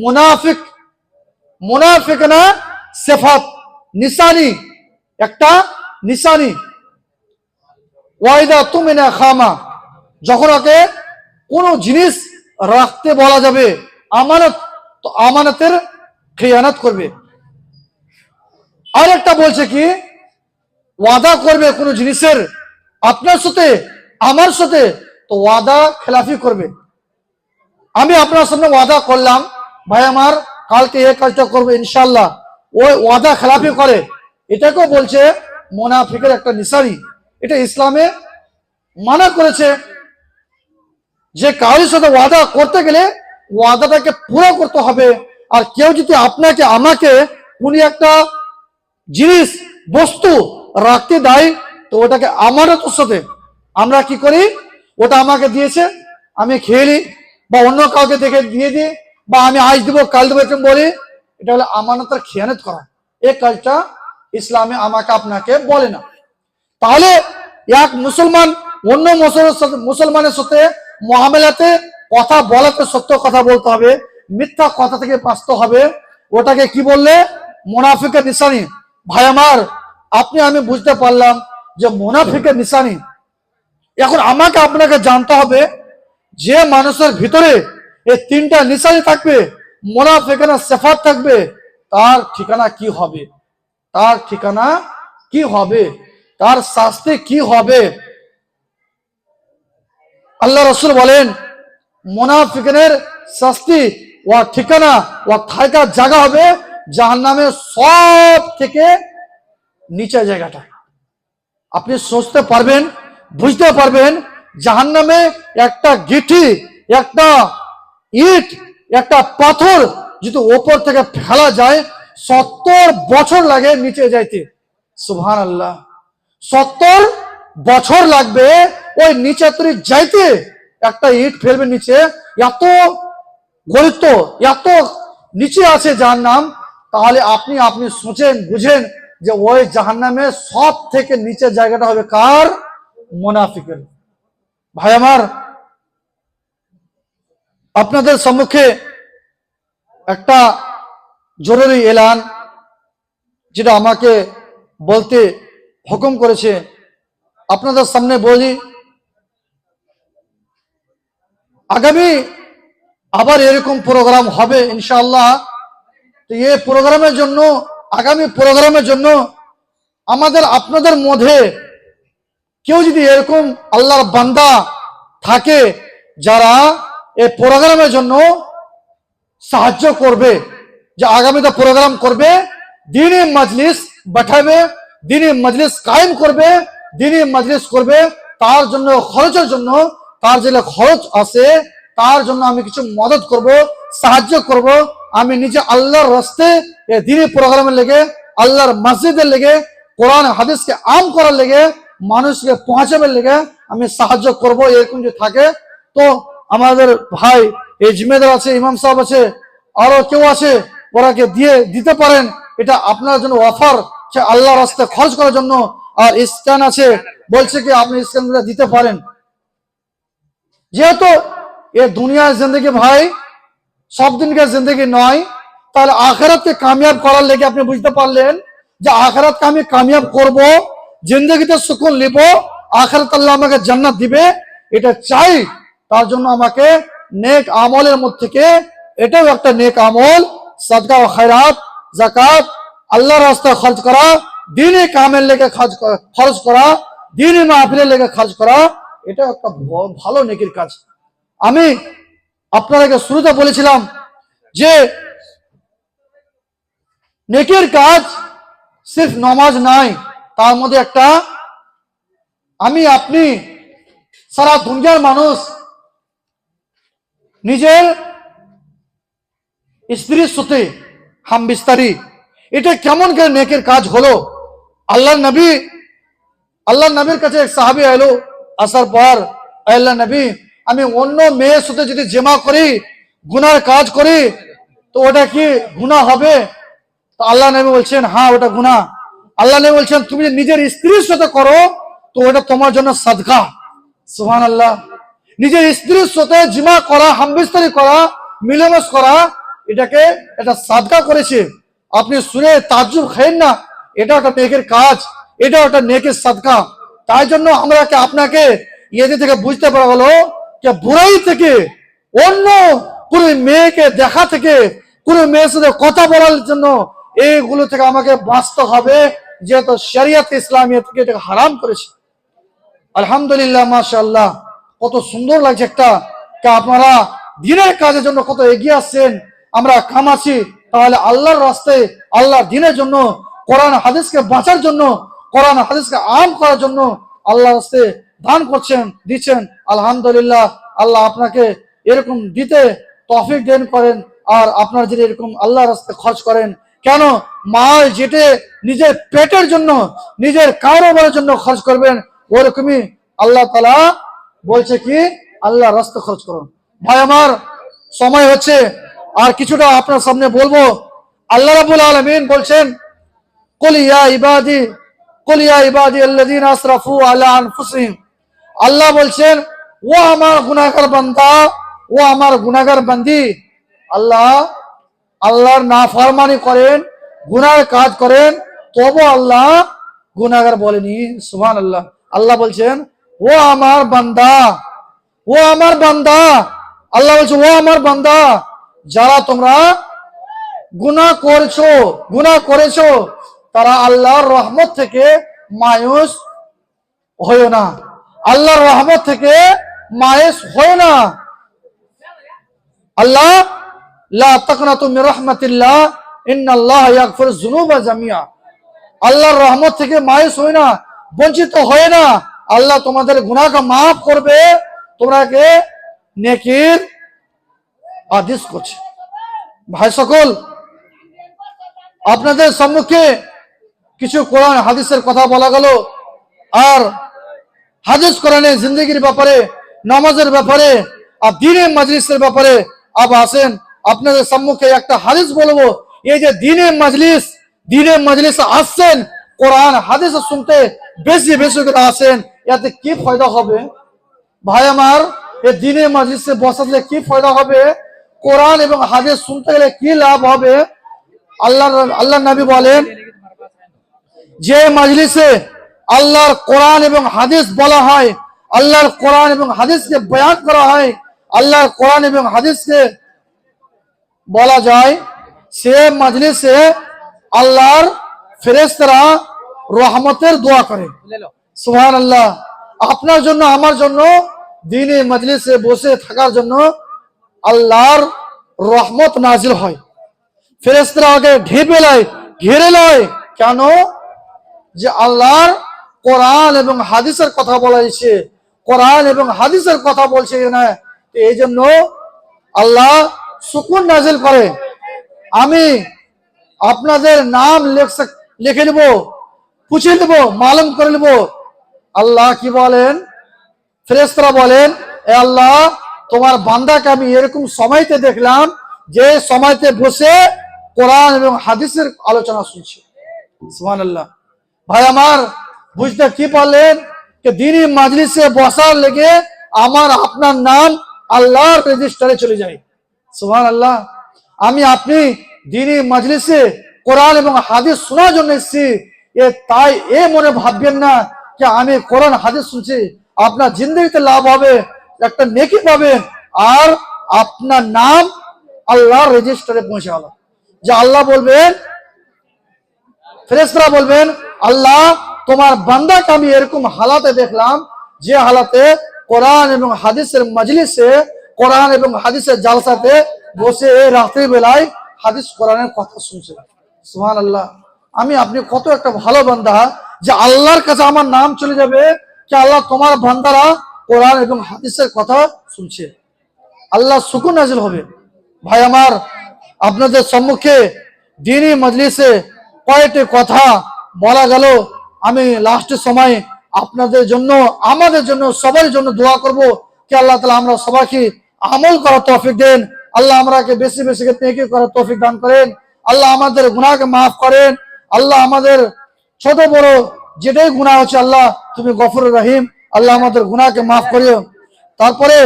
মুনাফিক। মুনাফিক না সিফাত, নিশানি, একটা নিশানি। ওয়াইদা তুমিনা খামা, যখন ওকে কোনো জিনিস রাখতে বলা যাবে, আমানত, তো আমানতের খেয়ানত করবে। আর একটা বলছে কি, ওয়াদা করবে কোনো জিনিসের আপনার সাথে, আমার সাথে, তো ওয়াদা খেলাফি করবে। আমি আপনার সামনে ওয়াদা করলাম, ভাই আমার কালকে এই কাজটা করবো ইনশাল্লাহ, ওই ওয়াদা খেলাফি করে, এটাকেও বলছে মুনাফিকের একটা নিশানি। এটা ইসলামে মানা করেছে যে কারোর সাথে ওয়াদা করতে গেলে ওয়াদাটাকে পুরো করতে হবে। আর কেউ যদি আপনাকে আমাকে কোন একটা জিনিস বস্তু রাখতে দেয়, তো ওটাকে আমানতের সাথে আমরা কি করি, ওটা আমাকে দিয়েছে আমি খেয়ে নিই, বা অন্য কাউকে দেখে দিয়ে দিই, বা আমি আজ দেবো কাল দেবো এরকম বলি, এটা হলো আমানতের খেয়ানত করা। এই কাজটা ইসলামে আমাকে আপনাকে বলে না। তাহলে এক মুসলমান অন্য মুসলমানের সাথে মুআমালাতে কথা বলাতে সত্য কথা বলতে হবে, মিথ্যা কথা থেকে বাঁচতে হবে। ওটাকে কি বললে? মুনাফিকের নিশানি। ভাই আমার, আপনি আমি বুঝতে পারলাম যে মুনাফিকের নিশানি। এখন আমাকে আপনাকে জানতে হবে যে মানুষের ভিতরে এই তিনটা নিশানি থাকবে, মুনাফিকের সিফাত থাকবে, তার ঠিকানা কি হবে, তার ঠিকানা কি হবে, তার শাস্তি কি হবে। আল্লাহ রাসূল বলেন মুনাফিকের শাস্তি ও ঠিকানা ও থাকার জায়গা হবে জাহান্নামের সব থেকে নিচে জায়গাটা। আপনি সোচতে পারবেন, বুঝতে পারবেন, জাহান্নামে একটা গিঠি, একটা ইট, একটা পাথর যদি ওপর থেকে ফেলা যায় 70 বছর লাগে নিচে যাইতে। সুবহানাল্লাহ, 70 বছর লাগবে ওই নিচে তরি যাইতে। একটা ইট ফেলবে নিচে, এত গরিত, এত নিচে আছে জাহান্নাম। তাহলে আপনি সোচেন, বুঝেন যে ওই জাহান্নামে সব থেকে নিচের জায়গাটা হবে কার? মুনাফিকের। ভাই আমার, আপনাদের সম্মুখে একটা জরুরি এলান যেটা আমাকে বলতে হুকুম করেছে, আপনাদের সামনে বলি। আগামী আবার এরকম প্রোগ্রাম হবে ইনশাআল্লাহ। তো এই প্রোগ্রামের জন্য, আগামী প্রোগ্রামের জন্য আমাদের আপনাদের মধ্যে কেউ যদি এরকম আল্লাহর বান্দা থাকে যারা এই প্রোগ্রামের জন্য সাহায্য করবে, যে আগামীতে প্রোগ্রাম করবে, দ্বীনি মজলিস বাঠাবে, দ্বীনি মজলিস কায়েম করবে, দ্বীনি মজলিস করবে, তার জন্য খরচের জন্য, তার যে খরচ আছে তার জন্য আমি কিছু মদত করব, সাহায্য করব। আমি নিজে আল্লাহর রাস্তে এই দ্বীনি প্রোগ্রামের লেগে, আল্লাহর মসজিদের লেগে, কোরআন হাদিসকে আম করার লেগে, মানুষকে পৌঁছাবার লেগে আমি সাহায্য করব। এরকম যে থাকে, তো আমাদের ভাই এই জিম্মেদার আছে, ইমাম সাহেব আছে, আরো কেউ আছে, ওরাকে দিতে পারেন। এটা আপনার জন্য অফার, সে আল্লাহর রাস্তায় খরচ করার জন্য। আর স্ক্যান আছে, বলছে কি আপনি স্ক্যান দিতে পারেন। যেহেতু এ দুনিয়ার জিন্দগি ভাই সব দিনকার জিন্দগি নয়, তাহলে আখিরাতকে কামিয়াব করার লেগে আপনি বুঝতে পারলেন যে আখিরাতকে আমি কামিয়াব করব, জিন্দগিতে সুকুন নিব, আখিরাত আল্লাহ আমাকে জান্নাত দিবে, এটা চাই। তার জন্য আমাকে নেক আমলের মধ্যে থেকে এটাও একটা নেক আমল, সাদকা ও খায়রাত, যাকাত, আল্লাহর রাস্তায় খরচ করা, দ্বীনি কামের লেগে খরচ করা, দ্বীনি মাহফিলের লেগে খরচ করা, এটা একটা ভালো নেকির কাজ। আমি আপনাদেরকে শুরুতে বলেছিলাম যে নেকির কাজ সির্ফ নামাজ নাই, তার মধ্যে একটা আমি আপনি সারা দুনিয়ার মানুষ নিজের স্ত্রীর সাথে হাম বিস্তারি, এটা কেমন করে নেকের কাজ হলো? আল্লাহ নবীর কাছে এক সাহাবী এলো, আসার পর আল্লাহ নবী, আমি অন্য মেয়ের সাথে যদি জেমা করি, গুনার কাজ করি, তো ওটা কি গুনাহ হবে? তো আল্লাহ নবী বলছেন হ্যাঁ ওটা গুনাহ। আল্লাহ নবী বলছেন তুমি নিজের স্ত্রীর সাথে করো তো ওটা তোমার জন্য সাদকা। সুবহানাল্লাহ। নিজের স্ত্রীর সাথে জিমা করা, হামবিস্তারি করা, মিলেমিশ করা, এটাকে এটা সাদকা করেছে। আপনি শুনে তাজ্জুব খাইন না, এটা একটা নেকের কাজ, এটা একটা নেকের সাদকা। তাই জন্য আমরা আপনাকে ইয়ে থেকে বুঝতে পারা হলো যে বুড়াই থেকে, অন্য কোনো মেয়েকে দেখা থেকে, কোনো মেয়ের সাথে কথা বলার জন্য এইগুলো থেকে আমাকে বাঁচতে হবে, যেহেতু শরিয়ত ইসলামিয়া থেকে এটাকে হারাম করেছে। আলহামদুলিল্লাহ, মাশাআল্লাহ, কত সুন্দর লাগছে একটা আপনারা দিনের কাজের জন্য কত এগিয়ে আসছেন। আমরা কামাচ্ছি, তাহলে আল্লাহর রাস্তায়, আল্লাহর দিনের জন্য, কোরআন হাদিসকে বাঁচার জন্য, কোরআন হাদিসকে আম করার জন্য আল্লাহর রাস্তায় দান করছেন, দিচ্ছেন। আলহামদুলিল্লাহ, আল্লাহ আপনাকে এরকম দিতে তৌফিক দান করেন। আর আপনার যদি এরকম আল্লাহর রাস্তায় খরচ করেন, কেন মাল যেটে নিজের পেটের জন্য, নিজের কারোবারের জন্য খরচ করবেন, ওরকমই আল্লাহ তাআলা বলছে কি আল্লাহ রাস্তা খরচ করুন। ভাই আমার, সময় হচ্ছে, আর কিছুটা আপনার সামনে বলবো। আল্লাহ রাব্বুল আলামিন বলছেন, কুল ইয়া ইবাদি আল্লাযীনা আসরাফু আলা আনফুসিহিম। আল্লাহ বলছেন, ও আমার গুনাহগার বান্দা, ও আমার গুনাহগার বান্দি, আল্লাহর নাফরমানি করেন, গুনার কাজ করেন, তবু আল্লাহ গুনাহগার বলেনি। সুবহানাল্লাহ। আল্লাহ বলছেন, ও আমার বান্দা, ও আমার বান্দা, আল্লাহ বলছে, ও আমার বান্দা, যারা তোমরা গুনাহ করেছো তারা আল্লাহর রহমত থেকে মায়ুস হয়ো না, আল্লাহর রহমত থেকে মায়ুস হয়ো না। আল্লাহ, লা তাকনাতু মির রাহমাতিল্লাহ ইন্নাল্লাহা ইয়াগফিরুয যুনুবা জামিআ। আল্লাহর রহমত থেকে মায়ুস হয় না, বঞ্চিত হয় না। আল্লাহ তোমাদের গুনাহকে মাফ করবে, তোমরাকে নেকির আদেশ করছে। ভাই সকল, আপনাদের সম্মুখে কিছু কোরআন হাদিসের কথা বলা গেল, আর হাদিস কোরআনে জিন্দগির ব্যাপারে, নামাজের ব্যাপারে, আর দ্বীনের মাজলিসের ব্যাপারে। আসেন আপনাদের সম্মুখে একটা হাদিস বলবো। এই যে দ্বীনের মাজলিস আসছেন, কোরআন হাদিস শুনতে বেশি বেশি করে আসেন, এতে কি ফায়দা হবে? ভাই আমার, এই দ্বীনের মাজলিসে বসাতে কি ফায়দা হবে? কোরআন এবং হাদিস শুনতে গেলে কি লাভ হবে? আল্লাহ নবী বলেন, যে মাজলিসে আল্লাহর কোরআন এবং হাদিস বলা হয়, আল্লাহর কোরআন এবং হাদিসকে বয়ান করা হয়, আল্লাহর কোরআন এবং হাদিসকে বলা যায়, সে মাজলিসে আল্লাহর ফেরেশতারা রহমতের দোয়া করে। সুবহানাল্লাহ। আপনার জন্য, আমার জন্য দ্বীনে মাজলিসে বসে থাকার জন্য আল্লাহর রহমত নাজিল হয়। ফেরেশতারা আগে ঘিরে লয়। কেন? যে আল্লাহর কোরআন এবং হাদিসের কথা বলা হয়েছে, কোরআন এবং হাদিসের কথা বলছে না, এই জন্য আল্লাহ সুকুন নাজিল করে। আমি আপনাদের নাম লিখে নেব, পুছে নেব, মালুম করে নেব। আল্লাহ কি বলেন? ফেরেশতারা বলেন, এ আল্লাহ, তোমার বান্দাকে আমি এরকম সময়তে দেখলাম যে সময়তে বসে কোরআন এবং হাদিসের আলোচনা শুনছি। সুবহানাল্লাহ। ভাই আমার, বুঝতে কি পারলেন? দ্বীনি মাজলিসে বসার লেগে আমার আপনার নাম আল্লাহর রেজিস্টারে চলে যায়। সুবহানাল্লাহ। আমি আপনি দ্বীনি মাজলিসে কোরআন এবং হাদিস শোনার জন্য এসেছি, তাই মনে ভাববেন না যে আমি কোরআন হাদিস শুনছি। আপনার জিন্দগিতে লাভ হবে, একটা নেকি পাবেন, আর আপনার নাম আল্লাহর রেজিস্টারে পৌঁছে গেল। যে আল্লাহ বলবেন, ফেরেশতারা বলবেন, আল্লাহ, তোমার বান্দাকে আমি এরকম হালাতে দেখলাম, যে হালাতে কোরআন এবং হাদিসের মাজলিসে, কোরআন এবং হাদিসের জালসাতে বসে রাত্রি বেলায় হাদিস কোরআনের কথা শুনছে। সুবহানাল্লাহ। আমি আপনি কত একটা ভালো বান্দা, যে আল্লাহর কাছে আমার নাম চলে যাবে যে আল্লাহ, তোমার বান্দারা কোরআন এবং হাদিসের কথা শুনছে। আল্লাহ সুকুন নাজিল হবে। ভাই আমার, আপনাদের সম্মুখে দ্বীনি মাজলিসে কয়েকটি কথা বলা গেল। আমি লাস্টের সময় আপনাদের জন্য, আমাদের জন্য, সবার জন্য দোয়া করব কি আল্লাহ তাআলা আমরা সবাইকে আমল করার তৌফিক দেন। আল্লাহ আমরাকে বেশি বেশি নেকি করার তৌফিক দান করেন। আল্লাহ আমাদের গুনাহকে মাফ করেন। আল্লাহ আমাদের ছোট বড় যেটাই গুনাহ হচ্ছে, আল্লাহ তুমি গফুর রহিম, আল্লাহ আমাদের গুনাহকে মাফ করিও। তারপরে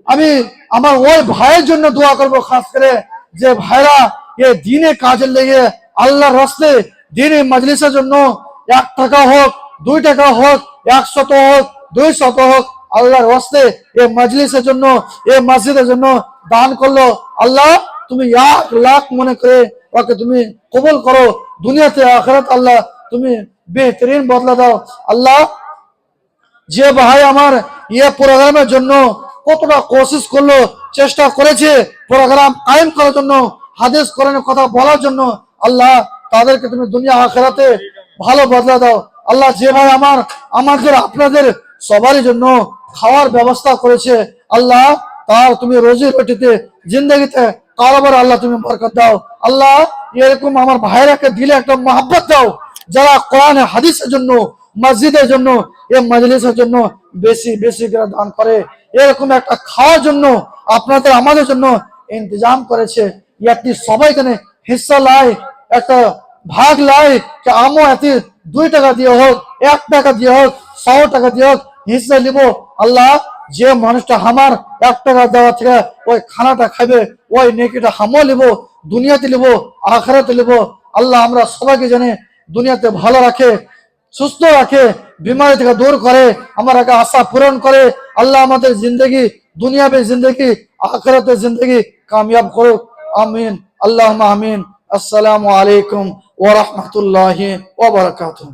আমি আমার ওই ভাইয়ের জন্য দোয়া করব, খাস করে যে ভাইরা এ দিনে কাজে লেগে আল্লাহর রাস্তে দিনে মজলিসের জন্য 1 টাকা হোক, 2 টাকা হোক, 100 হোক, 200 হোক, আল্লাহর রাস্তে এই মজলিসের জন্য, এই মসজিদের জন্য দান করলো। আল্লাহ তুমি 1 লাখ মনে করে ওকে তুমি কবুল করো, দুনিয়াতে আখিরাত আল্লাহ তুমি বেহতরিন বদলা দাও। আল্লাহ যে ভাই আমার ইয়ে প্রোগ্রামের জন্য কতটা কোশিশ করলো, চেষ্টা করেছে প্রোগ্রাম কায়েম করার জন্য, হাদিস কোরআনের কথা বলার জন্য, আল্লাহ তাদেরকে তুমি দুনিয়া আখিরাতে ভালো বদলা দাও। আল্লাহ যে ভাই আমাদের আপনাদের সবারই জন্য খাওয়ার ব্যবস্থা করেছে, আল্লাহ তার তুমি রোজি রুটিতে জিন্দগিতে কারবার আল্লাহ তুমি বরকত দাও। আল্লাহ এরকম আমার ভাইরাকে দিলে একটা মহব্বত দাও, যারা কোরআন হাদিসের জন্য, মসজিদের জন্য, এই মজলিসের জন্য বেশি বেশি করে দান করে, এরকম একটা খাওয়ার জন্য আপনাদের আমাদের জন্য ইন্তজাম করেছে। একটি সবাই এখানে হিস্সা লাই, একটা ভাগ লাই, যে আমও এতে 2 টাকা দিয়ে হোক, 1 টাকা দিয়ে হোক, 100 টাকা দিয়ে হোক, হিস্সা নিব। আল্লাহ যে মানুষটা আমার 1 টাকা দেওয়া থেকে ওই খানাটা খাবে, ওই নেকিটা হামও নিব, দুনিয়াতে নিব, আখিরাতে নিব। আল্লাহ আমরা সবাইকে জানে দুনিয়াতে ভালো রাখে, সুস্থ রাখে, বিমারি থেকে দূর করে, আমার আগে আশা পূরণ করে। আল্লাহ আমাদের জিন্দগি, দুনিয়াবি জিন্দগি, আখিরাতের জিন্দগি কামিয়াব করুক। আমিন, আল্লাহুম্মা আমিন। আসসালামু আলাইকুম ওয়া রাহমাতুল্লাহি ওয়া বারাকাতুহু।